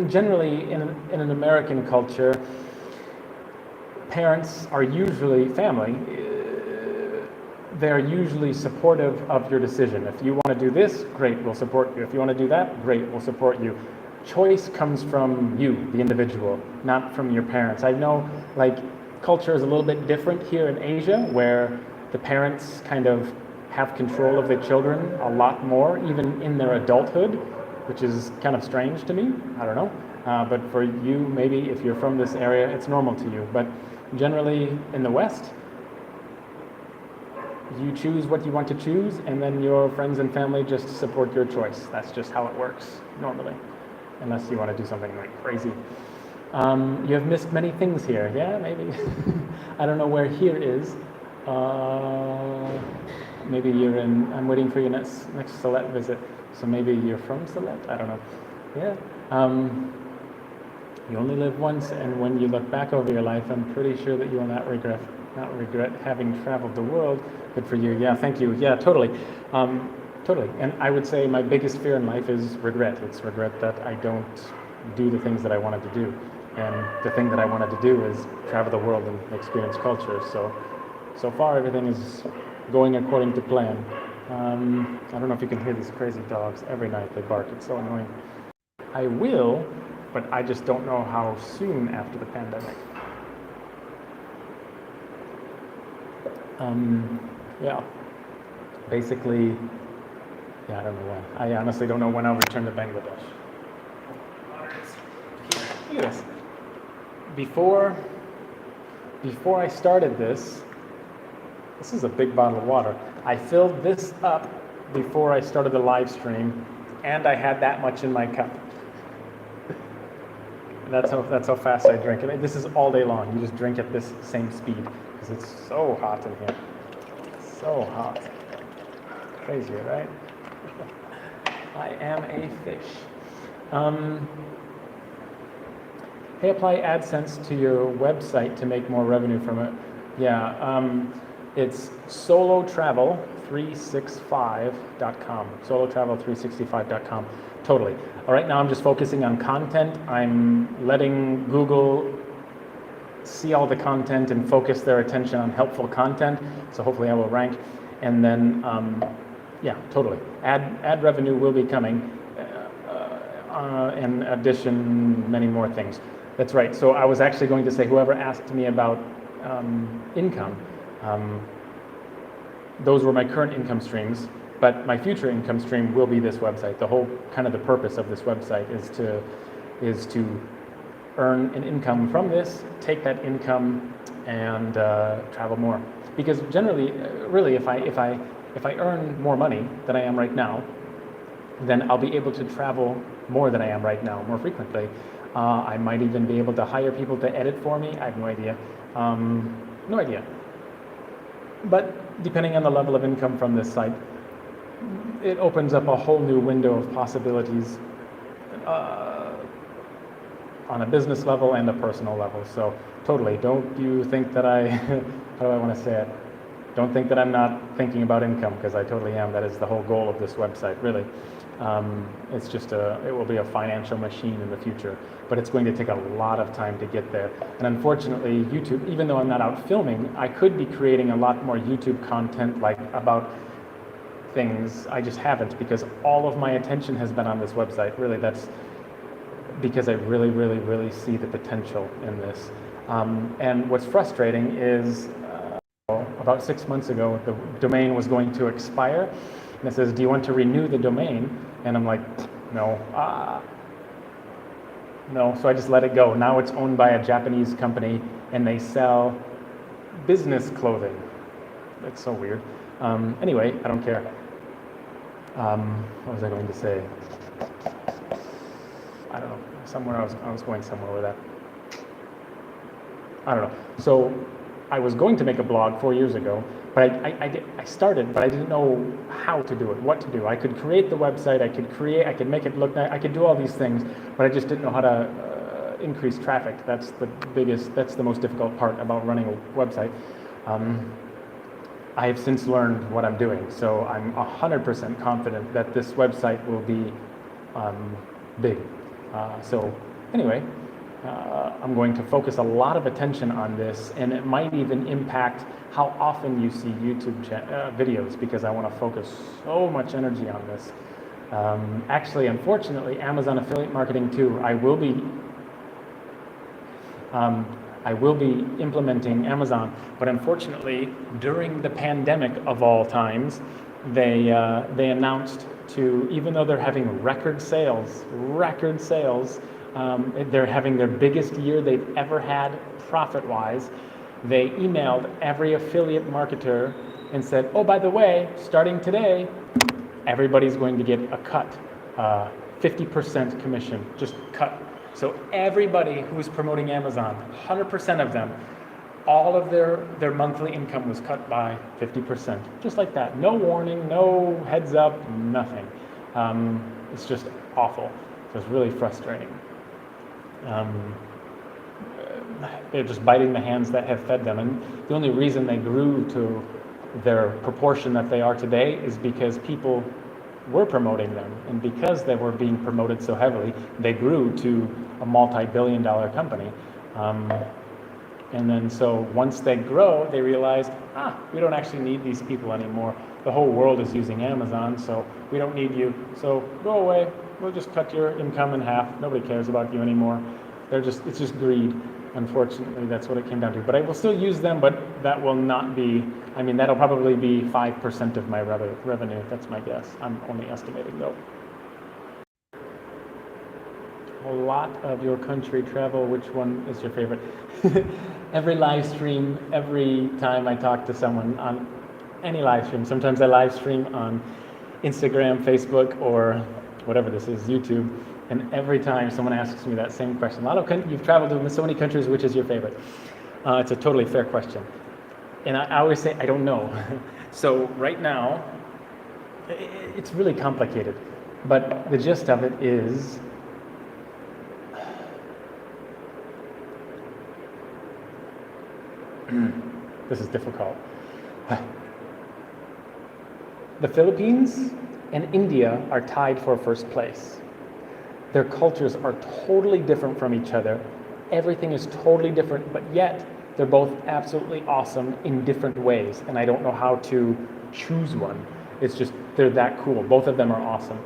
generally in an American culture, parents are usually, family, they're usually supportive of your decision. If you want to do this, great, we'll support you. If you want to do that, great, we'll support you. Choice comes from you, the individual, not from your parents. I know, like, culture is a little bit different here in Asia, where the parents kind of have control of their children a lot more, even in their adulthood, which is kind of strange to me. I don't know. But for you, maybe if you're from this area, it's normal to you. But generally in the West, you choose what you want to choose, and then your friends and family just support your choice. That's just how it works normally, unless you want to do something like crazy. You have missed many things here. Yeah, maybe. I don't know where here is. Maybe you're in, I'm waiting for your next Sylhet visit. So maybe you're from Sylhet? I don't know. Yeah. You only live once, and when you look back over your life, I'm pretty sure that you will not regret having traveled the world. Good for you. Yeah, thank you. Yeah, totally. Totally. And I would say my biggest fear in life is regret. It's regret that I don't do the things that I wanted to do. And the thing that I wanted to do is travel the world and experience culture. So far, everything is going according to plan. I don't know if you can hear these crazy dogs. Every night they bark. It's so annoying. I will, but I just don't know how soon after the pandemic. Yeah. Basically, yeah, I don't know when. I honestly don't know when I'll return to Bangladesh. Look at this. Before I started this is a big bottle of water. I filled this up before I started the live stream, and I had that much in my cup. That's how fast I drink. And this is all day long. You just drink at this same speed because it's so hot in here. So hot. Crazy, right? I am a fish. Hey, apply AdSense to your website to make more revenue from it. Yeah, it's solotravel365.com. Solotravel365.com. Totally. All right, now I'm just focusing on content. I'm letting Google see all the content and focus their attention on helpful content. So hopefully I will rank. And then, yeah, totally. Ad revenue will be coming. In addition, many more things. That's right. So I was actually going to say, whoever asked me about income, those were my current income streams, but my future income stream will be this website. The whole kind of the purpose of this website is to earn an income from this, take that income and travel more. Because generally, really, if I earn more money than I am right now, then I'll be able to travel more than I am right now, more frequently. I might even be able to hire people to edit for me. I have no idea. No idea. But depending on the level of income from this site, it opens up a whole new window of possibilities on a business level and a personal level. So totally, don't you think that how do I want to say it? Don't think that I'm not thinking about income, because I totally am. That is the whole goal of this website, really. It's just it will be a financial machine in the future, but it's going to take a lot of time to get there. And unfortunately, YouTube, even though I'm not out filming, I could be creating a lot more YouTube content like about things. I just haven't, because all of my attention has been on this website. Really, that's because I really, really, really see the potential in this. And what's frustrating is about 6 months ago, the domain was going to expire, and it says, do you want to renew the domain? And I'm like, no. No, so I just let it go. Now it's owned by a Japanese company, and they sell business clothing. That's so weird. Anyway, I don't care. What was I going to say? I don't know. Somewhere I was going somewhere with that. I don't know. So I was going to make a blog 4 years ago, but I started, but I didn't know how to do it, what to do. I could create the website, I could make it look nice, I could do all these things, but I just didn't know how to increase traffic. That's the most difficult part about running a website. I have since learned what I'm doing, so I'm 100% confident that this website will be big. So anyway, I'm going to focus a lot of attention on this, and it might even impact how often you see YouTube videos, because I want to focus so much energy on this. Actually, unfortunately, Amazon affiliate marketing too. I will be implementing Amazon, but unfortunately, during the pandemic of all times, they announced even though they're having record sales, they're having their biggest year they've ever had profit-wise. They emailed every affiliate marketer and said, oh, by the way, starting today, everybody's going to get a cut, 50% commission, just cut. So everybody who's promoting Amazon, 100% of them, all of their monthly income was cut by 50%, just like that. No warning, no heads up, nothing. It's just awful. So it's really frustrating. They're just biting the hands that have fed them. And the only reason they grew to their proportion that they are today is because people were promoting them. And because they were being promoted so heavily, they grew to a multi-billion-dollar company. And then so once they grow, they realize, we don't actually need these people anymore. The whole world is using Amazon, so we don't need you. So go away. We'll just cut your income in half. Nobody cares about you anymore. It's just greed. Unfortunately, that's what it came down to. But I will still use them, but that will not be, that'll probably be 5% of my revenue. That's my guess. I'm only estimating though. A lot of your country travel, which one is your favorite? Every live stream, every time I talk to someone on any live stream, sometimes I live stream on Instagram, Facebook, or whatever this is, YouTube, and every time someone asks me that same question, you've traveled to so many countries, which is your favorite? It's a totally fair question. And I always say, I don't know. So right now, it's really complicated, but the gist of it is, this is difficult. The Philippines and India are tied for first place. Their cultures are totally different from each other. Everything is totally different, but yet they're both absolutely awesome in different ways. And I don't know how to choose one. It's just, they're that cool. Both of them are awesome.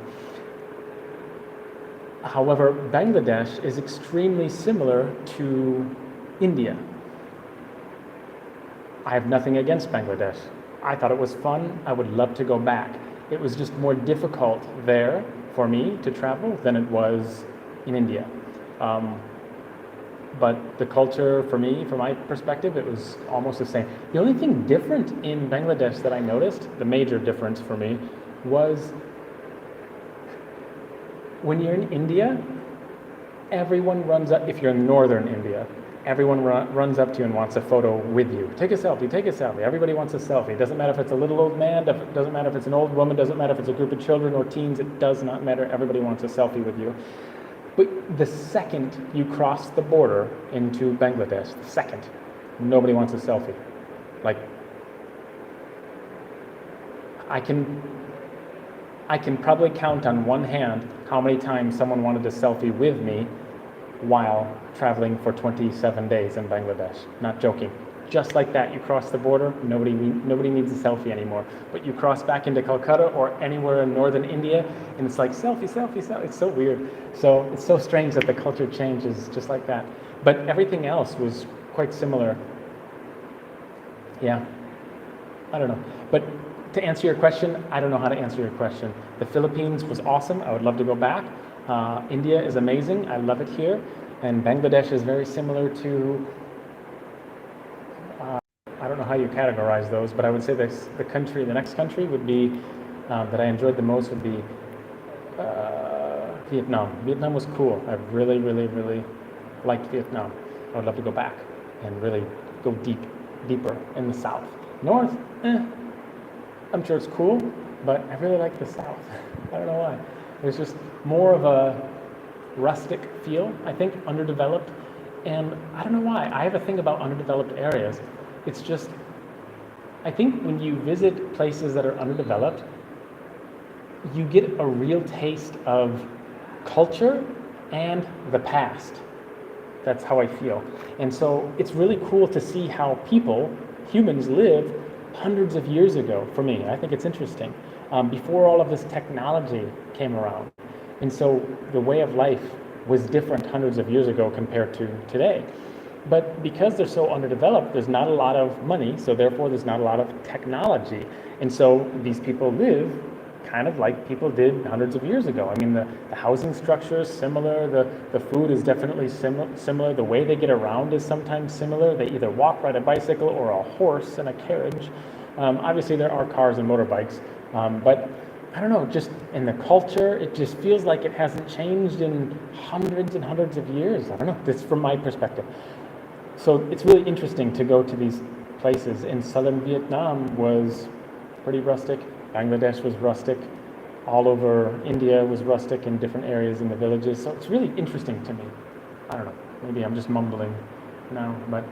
However, Bangladesh is extremely similar to India. I have nothing against Bangladesh. I thought it was fun. I would love to go back. It was just more difficult there for me to travel than it was in India. But the culture for me, from my perspective, it was almost the same. The only thing different in Bangladesh that I noticed, the major difference for me, was when you're in India, everyone runs up, if you're in northern India, everyone runs up to you and wants a photo with you. Take a selfie, take a selfie. Everybody wants a selfie. It doesn't matter if it's a little old man, doesn't matter if it's an old woman, doesn't matter if it's a group of children or teens, it does not matter. Everybody wants a selfie with you. But the second you cross the border into Bangladesh, the second, nobody wants a selfie. Like, I can probably count on one hand how many times someone wanted a selfie with me while traveling for 27 days in Bangladesh. Not joking. Just like that, you cross the border, nobody needs a selfie anymore. But you cross back into Calcutta or anywhere in northern India, and it's like selfie, selfie, selfie. It's so weird. So it's so strange that the culture changes just like that. But everything else was quite similar. Yeah, I don't know. But to answer your question, I don't know how to answer your question. The Philippines was awesome. I would love to go back. India is amazing. I love it here. And Bangladesh is very similar to, I don't know how you categorize those, but I would say the next country would be, that I enjoyed the most would be Vietnam. Vietnam was cool. I really, really, really liked Vietnam. I would love to go back and really go deeper in the south. North, I'm sure it's cool, but I really like the south. I don't know why. There's just more of a rustic feel, I think, underdeveloped. And I don't know why. I have a thing about underdeveloped areas. It's just, I think when you visit places that are underdeveloped, you get a real taste of culture and the past. That's how I feel. And so it's really cool to see how humans lived hundreds of years ago for me. I think it's interesting. Before all of this technology came around. And so the way of life was different hundreds of years ago compared to today. But because they're so underdeveloped, there's not a lot of money, so therefore there's not a lot of technology. And so these people live kind of like people did hundreds of years ago. I mean, the housing structure is similar, the food is definitely similar, the way they get around is sometimes similar. They either walk, ride a bicycle, or a horse and a carriage. Obviously there are cars and motorbikes, but I don't know, just in the culture, it just feels like it hasn't changed in hundreds and hundreds of years. I don't know, that's from my perspective. So it's really interesting to go to these places. In southern Vietnam was pretty rustic. Bangladesh was rustic. All over India was rustic in different areas in the villages. So it's really interesting to me. I don't know, maybe I'm just mumbling now, but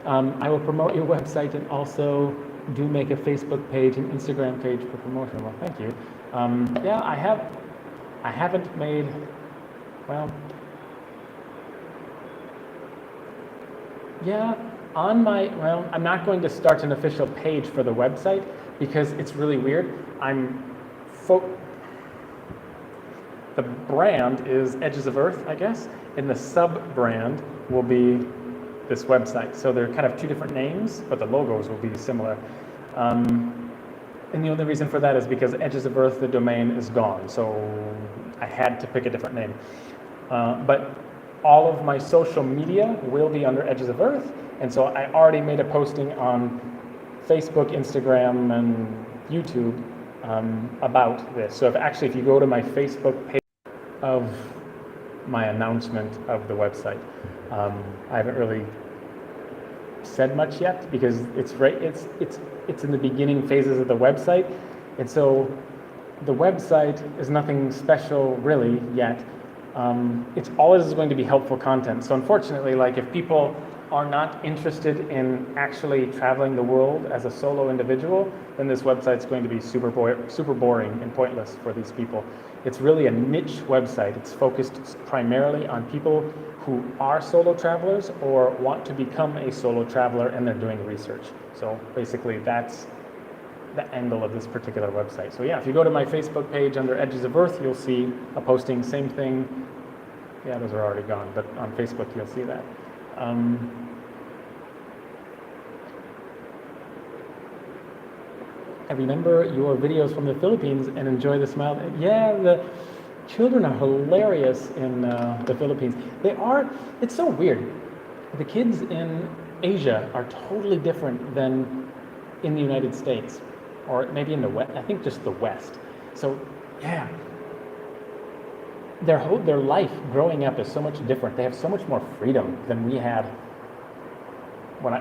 I will promote your website and also do make a Facebook page and Instagram page for promotion. Well, thank you. Yeah, I haven't made, well, yeah, I'm not going to start an official page for the website because it's really weird. The brand is Edges of Earth, I guess, and the sub-brand will be this website. So they're kind of two different names, but the logos will be similar. And the only reason for that is because Edges of Earth, the domain, is gone. So I had to pick a different name. But all of my social media will be under Edges of Earth. And so I already made a posting on Facebook, Instagram, and YouTube about this. So if you go to my Facebook page of my announcement of the website, I haven't really said much yet because it's in the beginning phases of the website, and so the website is nothing special really yet. It's always going to be helpful content. So unfortunately, like if people are not interested in actually traveling the world as a solo individual, then this website's going to be super boring and pointless for these people. It's really a niche website. It's focused primarily on people who are solo travelers or want to become a solo traveler and they're doing research. So basically that's the angle of this particular website. So yeah, if you go to my Facebook page under Edges of Earth, you'll see a posting, same thing. Yeah, those are already gone, but on Facebook you'll see that. I remember your videos from the Philippines and enjoy the smile. Yeah, the children are hilarious in the Philippines. It's so weird. The kids in Asia are totally different than in the United States, or maybe in the West, I think just the West. So, yeah. their life growing up is so much different. They have so much more freedom than we had when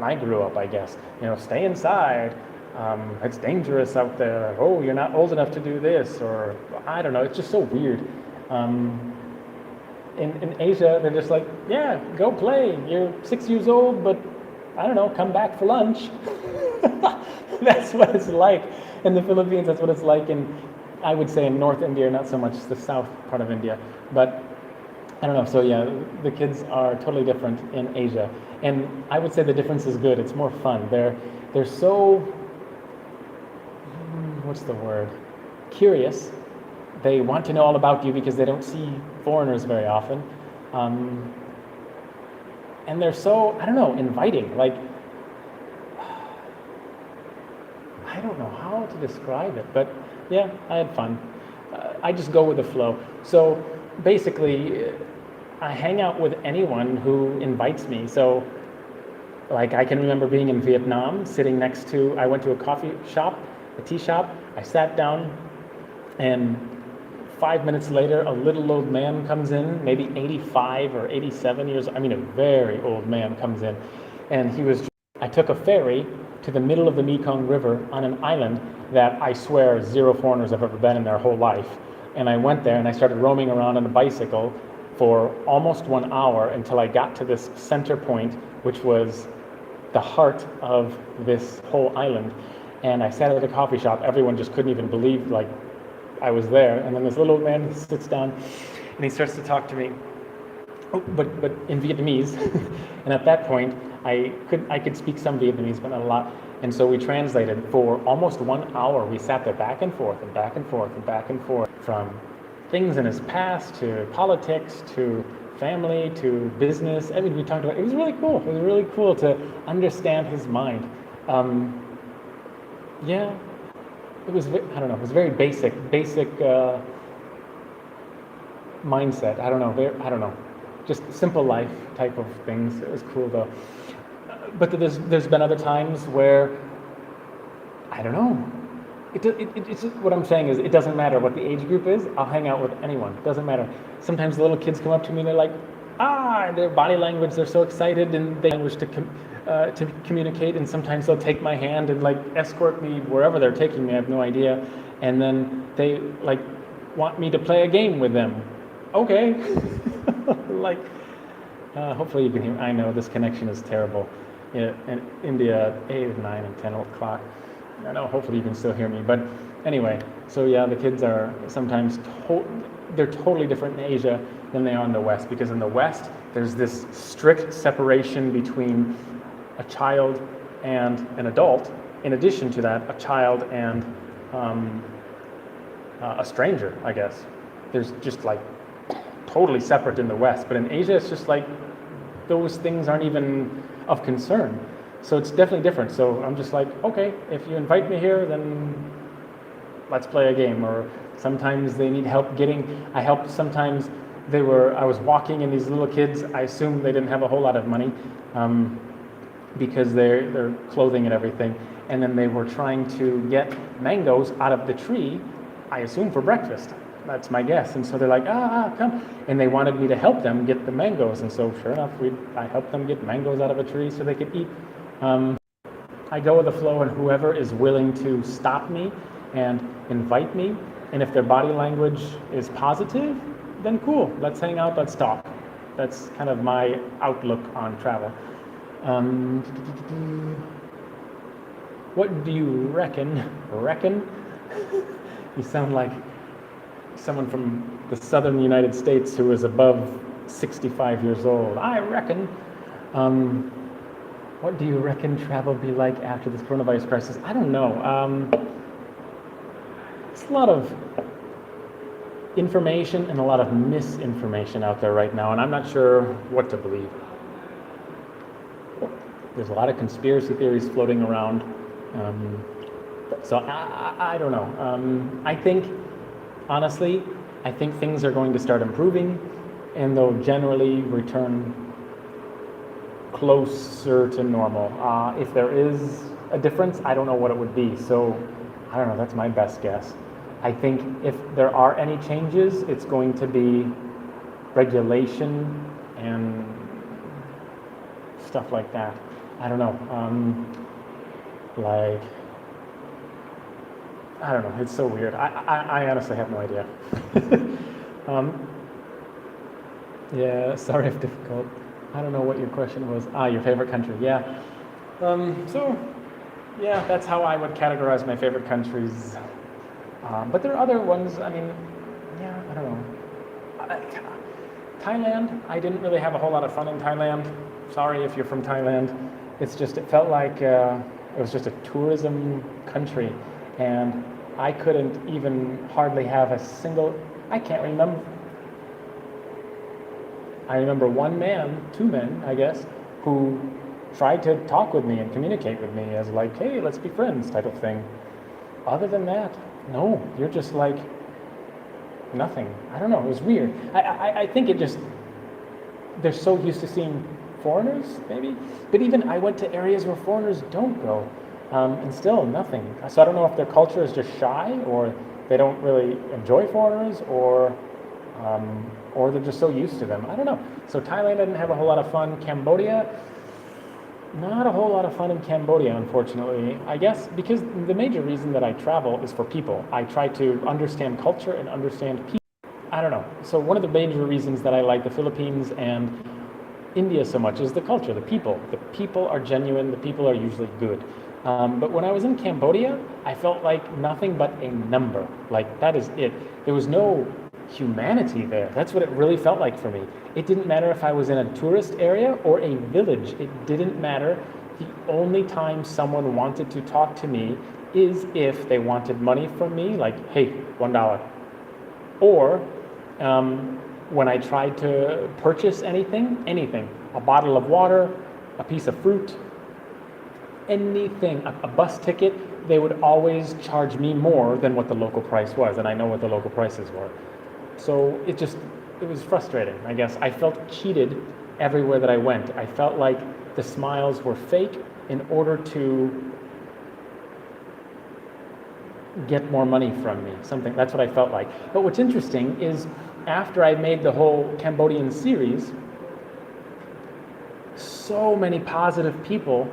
I grew up, I guess. Stay inside. It's dangerous out there. Oh, you're not old enough to do this, or I don't know. It's just so weird. In Asia, they're just like, yeah, go play. You're 6 years old, but I don't know, come back for lunch. That's what it's like in the Philippines. That's what it's like I would say in North India, not so much the south part of India. But I don't know. So yeah, the kids are totally different in Asia, and I would say the difference is good. It's more fun. They're so, what's the word? Curious. They want to know all about you because they don't see foreigners very often. And they're so, I don't know, inviting. Like, I don't know how to describe it, but yeah, I had fun. I just go with the flow. So basically, I hang out with anyone who invites me. So, like, I can remember being in Vietnam, sitting next to, I went to a coffee shop, a tea shop. I sat down, and 5 minutes later, a little old man comes in, maybe 85 or 87 years, I mean, a very old man comes in. And I took a ferry to the middle of the Mekong River on an island that I swear 0 foreigners have ever been in their whole life. And I went there and I started roaming around on a bicycle for almost 1 hour until I got to this center point, which was the heart of this whole island. And I sat at a coffee shop. Everyone just couldn't even believe, like, I was there. And then this little old man sits down and he starts to talk to me, but in Vietnamese. And at that point, I could speak some Vietnamese, but not a lot. And so we translated for almost 1 hour. We sat there back and forth and back and forth and back and forth, from things in his past to politics to family to business. I mean, we talked about, it was really cool. It was really cool to understand his mind. Yeah, it was, I don't know, it was very basic mindset. I don't know, just simple life type of things. It was cool though. But there's been other times where, I don't know, it's what I'm saying is, it doesn't matter what the age group is. I'll hang out with anyone. It doesn't matter. Sometimes the little kids come up to me and they're like, their body language, they're so excited, and they language to communicate, and sometimes they'll take my hand and like escort me wherever they're taking me. I have no idea. And then they like want me to play a game with them. Okay. Like, hopefully you can hear. I know this connection is terrible. In India, 8, 9, and 10 o'clock. I know, hopefully you can still hear me. But anyway, so yeah, the kids are sometimes, they're totally different in Asia than they are in the West, because in the West, there's this strict separation between a child and an adult. In addition to that, a child and a stranger, I guess. There's just like totally separate in the West. But in Asia, it's just like those things aren't even of concern. So it's definitely different. So I'm just like, okay, if you invite me here, then let's play a game. Or sometimes they need help I helped sometimes. I was walking, and these little kids, I assume they didn't have a whole lot of money, because their clothing and everything. And then they were trying to get mangoes out of the tree, I assume for breakfast. That's my guess. And so they're like, come. And they wanted me to help them get the mangoes. And so sure enough, I helped them get mangoes out of a tree so they could eat. I go with the flow, and whoever is willing to stop me and invite me, and if their body language is positive, then cool, let's hang out, let's talk. That's kind of my outlook on travel. What do you reckon? Reckon? You sound like someone from the southern United States who is above 65 years old. I reckon. What do you reckon travel will be like after this coronavirus crisis? I don't know. There's a lot of information and a lot of misinformation out there right now, and I'm not sure what to believe. There's a lot of conspiracy theories floating around. So I don't know. I think, honestly, I think things are going to start improving, and they'll generally return closer to normal. If there is a difference, I don't know what it would be. So I don't know. That's my best guess. I think if there are any changes, it's going to be regulation and stuff like that. I don't know. Like, I don't know. It's so weird. I honestly have no idea. Yeah, sorry if difficult. I don't know what your question was. Your favorite country. Yeah. So, yeah, that's how I would categorize my favorite countries. But there are other ones. I mean, yeah, I don't know. Thailand, I didn't really have a whole lot of fun in Thailand. Sorry if you're from Thailand. It's just, it felt like it was just a tourism country. And I couldn't even hardly have a single, I can't remember. I remember one man, two men, I guess, who tried to talk with me and communicate with me as like, hey, let's be friends type of thing. Other than that, no, you're just like nothing. I don't know, it was weird. I think it just, they're so used to seeing foreigners, maybe? But even I went to areas where foreigners don't go, and still nothing. So I don't know if their culture is just shy, or they don't really enjoy foreigners, or they're just so used to them. I don't know. So Thailand, I didn't have a whole lot of fun. Cambodia, not a whole lot of fun in Cambodia, unfortunately. I guess because the major reason that I travel is for people. I try to understand culture and understand people. I don't know. So one of the major reasons that I like the Philippines and India so much is the culture, the people. The people are genuine. The people are usually good. But when I was in Cambodia, I felt like nothing but a number. Like, that is it. There was no humanity there. That's what it really felt like for me. It didn't matter if I was in a tourist area or a village. It didn't matter. The only time someone wanted to talk to me is if they wanted money from me, like, hey, $1. Or when I tried to purchase anything, a bottle of water, a piece of fruit, anything, a bus ticket, they would always charge me more than what the local price was, and I know what the local prices were. So it was frustrating, I guess. I felt cheated everywhere that I went. I felt like the smiles were fake in order to get more money from me. That's what I felt like. But what's interesting is after I made the whole Cambodian series, so many positive people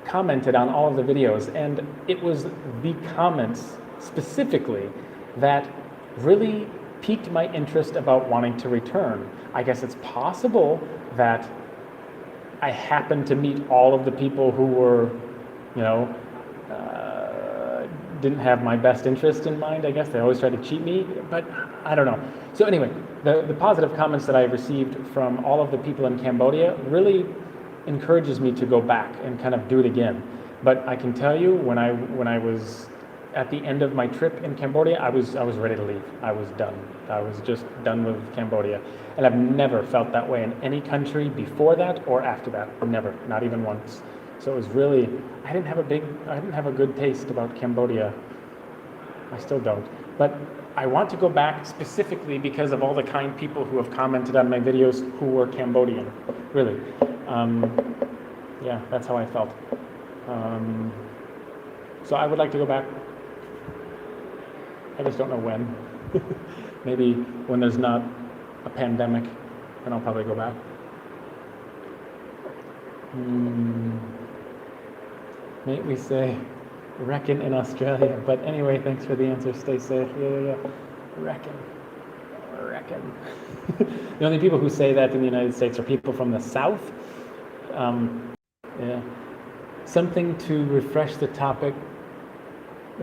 commented on all of the videos, and it was the comments specifically that really piqued my interest about wanting to return. I guess it's possible that I happened to meet all of the people who were, didn't have my best interest in mind. I guess they always try to cheat me, but I don't know. So anyway, the positive comments that I've received from all of the people in Cambodia really encourages me to go back and kind of do it again. But I can tell you, when I was at the end of my trip in Cambodia, I was ready to leave. I was done. I was just done with Cambodia. And I've never felt that way in any country before that or after that. Never, not even once. So it was really, I didn't have a good taste about Cambodia. I still don't. But I want to go back specifically because of all the kind people who have commented on my videos who were Cambodian. Really. Yeah, that's how I felt. So I would like to go back. I just don't know when. Maybe when there's not a pandemic, then I'll probably go back. May we say reckon in Australia. But anyway, thanks for the answer. Stay safe. Yeah. Reckon. The only people who say that in the United States are people from the South. Yeah. Something to refresh the topic.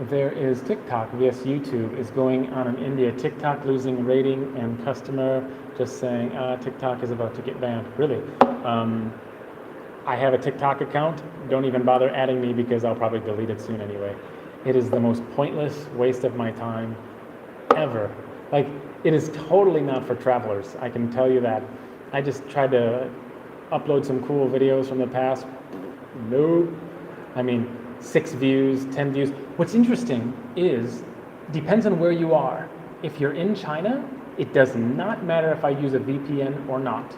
There is TikTok vs YouTube is going on in India. TikTok losing rating and customer just saying TikTok is about to get banned. Really? I have a TikTok account. Don't even bother adding me because I'll probably delete it soon anyway. It is the most pointless waste of my time ever. Like, it is totally not for travelers. I can tell you that. I just tried to upload some cool videos from the past. Nope. I mean, 6 views, 10 views. What's interesting is, depends on where you are. If you're in China, it does not matter if I use a VPN or not.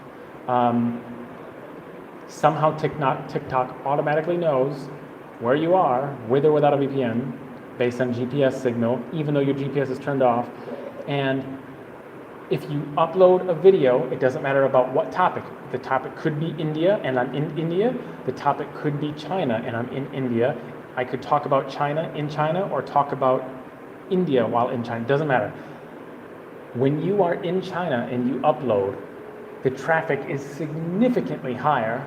Somehow TikTok automatically knows where you are, with or without a VPN, based on GPS signal, even though your GPS is turned off. And if you upload a video, it doesn't matter about what topic. The topic could be India, and I'm in India. The topic could be China, and I'm in India. I could talk about China in China or talk about India while in China. It doesn't matter. When you are in China and you upload, the traffic is significantly higher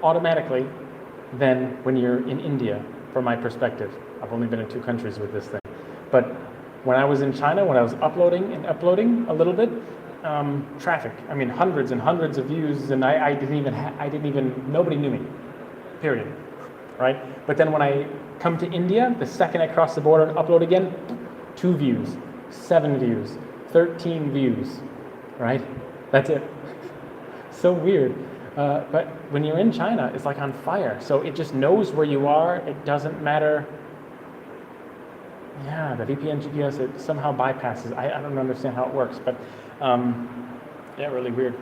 automatically than when you're in India, from my perspective. I've only been in 2 countries with this thing. But when I was in China, when I was uploading a little bit, traffic, I mean, hundreds and hundreds of views, and I didn't even, nobody knew me, period, right? But then when I come to India, the second I cross the border and upload again, 2 views, 7 views, 13 views, right? That's it. So weird. But when you're in China, it's like on fire. So it just knows where you are. It doesn't matter. Yeah, the VPN GPS, it somehow bypasses. I don't understand how it works, but yeah, really weird.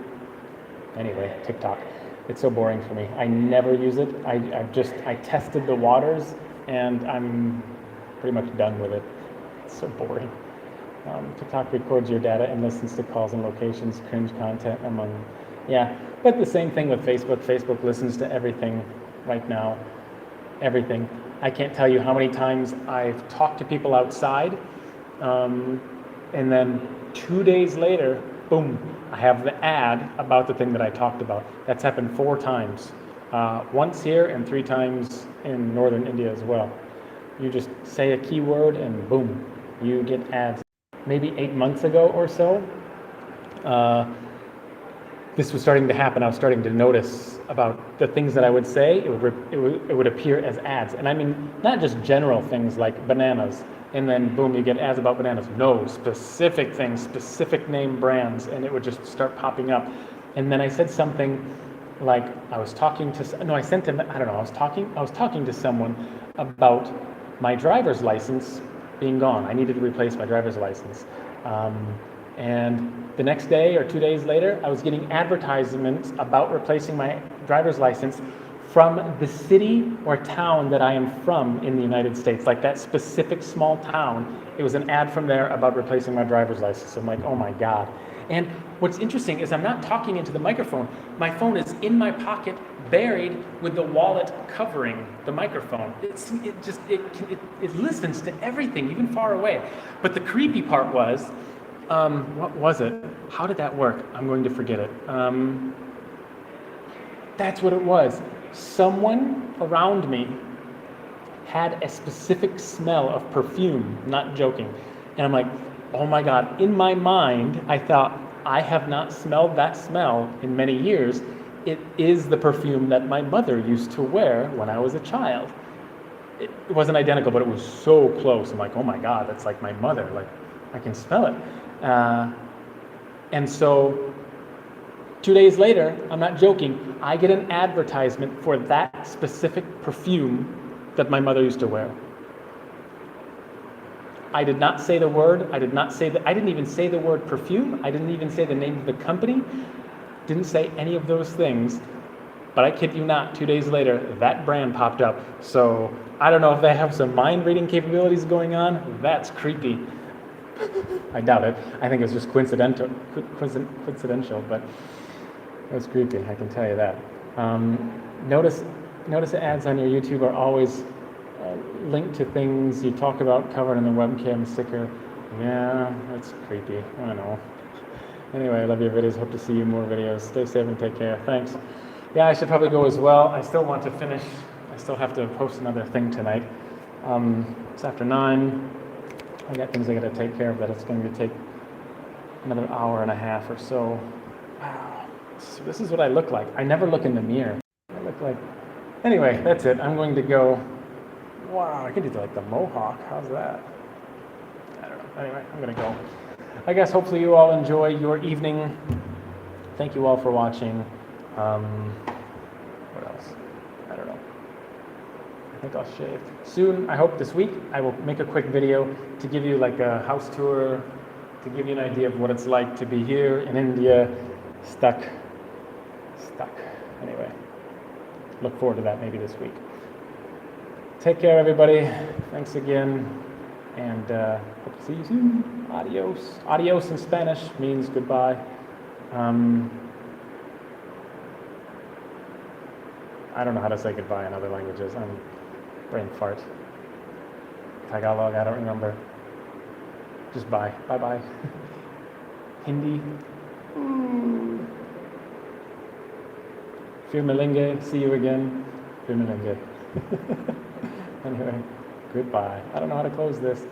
Anyway, TikTok. It's so boring for me. I never use it. I tested the waters, and I'm pretty much done with it. It's so boring. TikTok records your data and listens to calls and locations, cringe content among, yeah. But the same thing with Facebook. Facebook listens to everything right now, everything. I can't tell you how many times I've talked to people outside, and then 2 days later, boom, I have the ad about the thing that I talked about. That's happened 4 times. Once here and 3 times in northern India as well. You just say a keyword and boom, you get ads. Maybe 8 months ago or so, this was starting to happen. I was starting to notice about the things that I would say, it would appear as ads. And I mean, not just general things like bananas, and then boom, you get ads about bananas. No, specific things, specific name brands, and it would just start popping up. And then I said something like, I was talking to someone about my driver's license being gone. I needed to replace my driver's license. And the next day or 2 days later, I was getting advertisements about replacing my driver's license from the city or town that I am from in the United States, like that specific small town. It was an ad from there about replacing my driver's license. I'm like, oh my God. And what's interesting is I'm not talking into the microphone. My phone is in my pocket, buried with the wallet covering the microphone. It listens to everything, even far away. But the creepy part was, what was it? How did that work? I'm going to forget it. That's what it was. Someone around me had a specific smell of perfume, not joking. And I'm like, oh my God. In my mind, I thought, I have not smelled that smell in many years. It is the perfume that my mother used to wear when I was a child. It wasn't identical, but it was so close. I'm like, oh my God, that's like my mother. Like, I can smell it. And so 2 days later, I'm not joking, I get an advertisement for that specific perfume that my mother used to wear. I did not say the word. I didn't even say the word perfume. I didn't even say the name of the company. Didn't say any of those things. But I kid you not, 2 days later, that brand popped up. So I don't know if they have some mind reading capabilities going on. That's creepy. I doubt it. I think it's just coincidental, but it was creepy, I can tell you that. Notice the ads on your YouTube are always linked to things you talk about covered in the webcam sticker. Yeah, that's creepy. I don't know. Anyway, I love your videos. Hope to see you in more videos. Stay safe and take care. Thanks. Yeah, I should probably go as well. I still want to finish. I still have to post another thing tonight. It's after 9. I got things I got to take care of that it's going to take another hour and a half or so. Wow. So this is what I look like. I never look in the mirror. I look like... Anyway, that's it. I'm going to go... Wow, I could do like the mohawk. How's that? I don't know. Anyway, I'm going to go. I guess hopefully you all enjoy your evening. Thank you all for watching. What else? I don't know. I think I'll shave. Soon, I hope this week, I will make a quick video to give you like a house tour, to give you an idea of what it's like to be here in India, stuck. Anyway, look forward to that maybe this week. Take care, everybody. Thanks again. and hope to see you soon. Adios. Adios in Spanish means goodbye. I don't know how to say goodbye in other languages. I'm brain fart. Tagalog, I don't remember. Just bye. Bye-bye. Hindi. Fir Melinge, see you again. Fir Melinge. Anyway, goodbye. I don't know how to close this.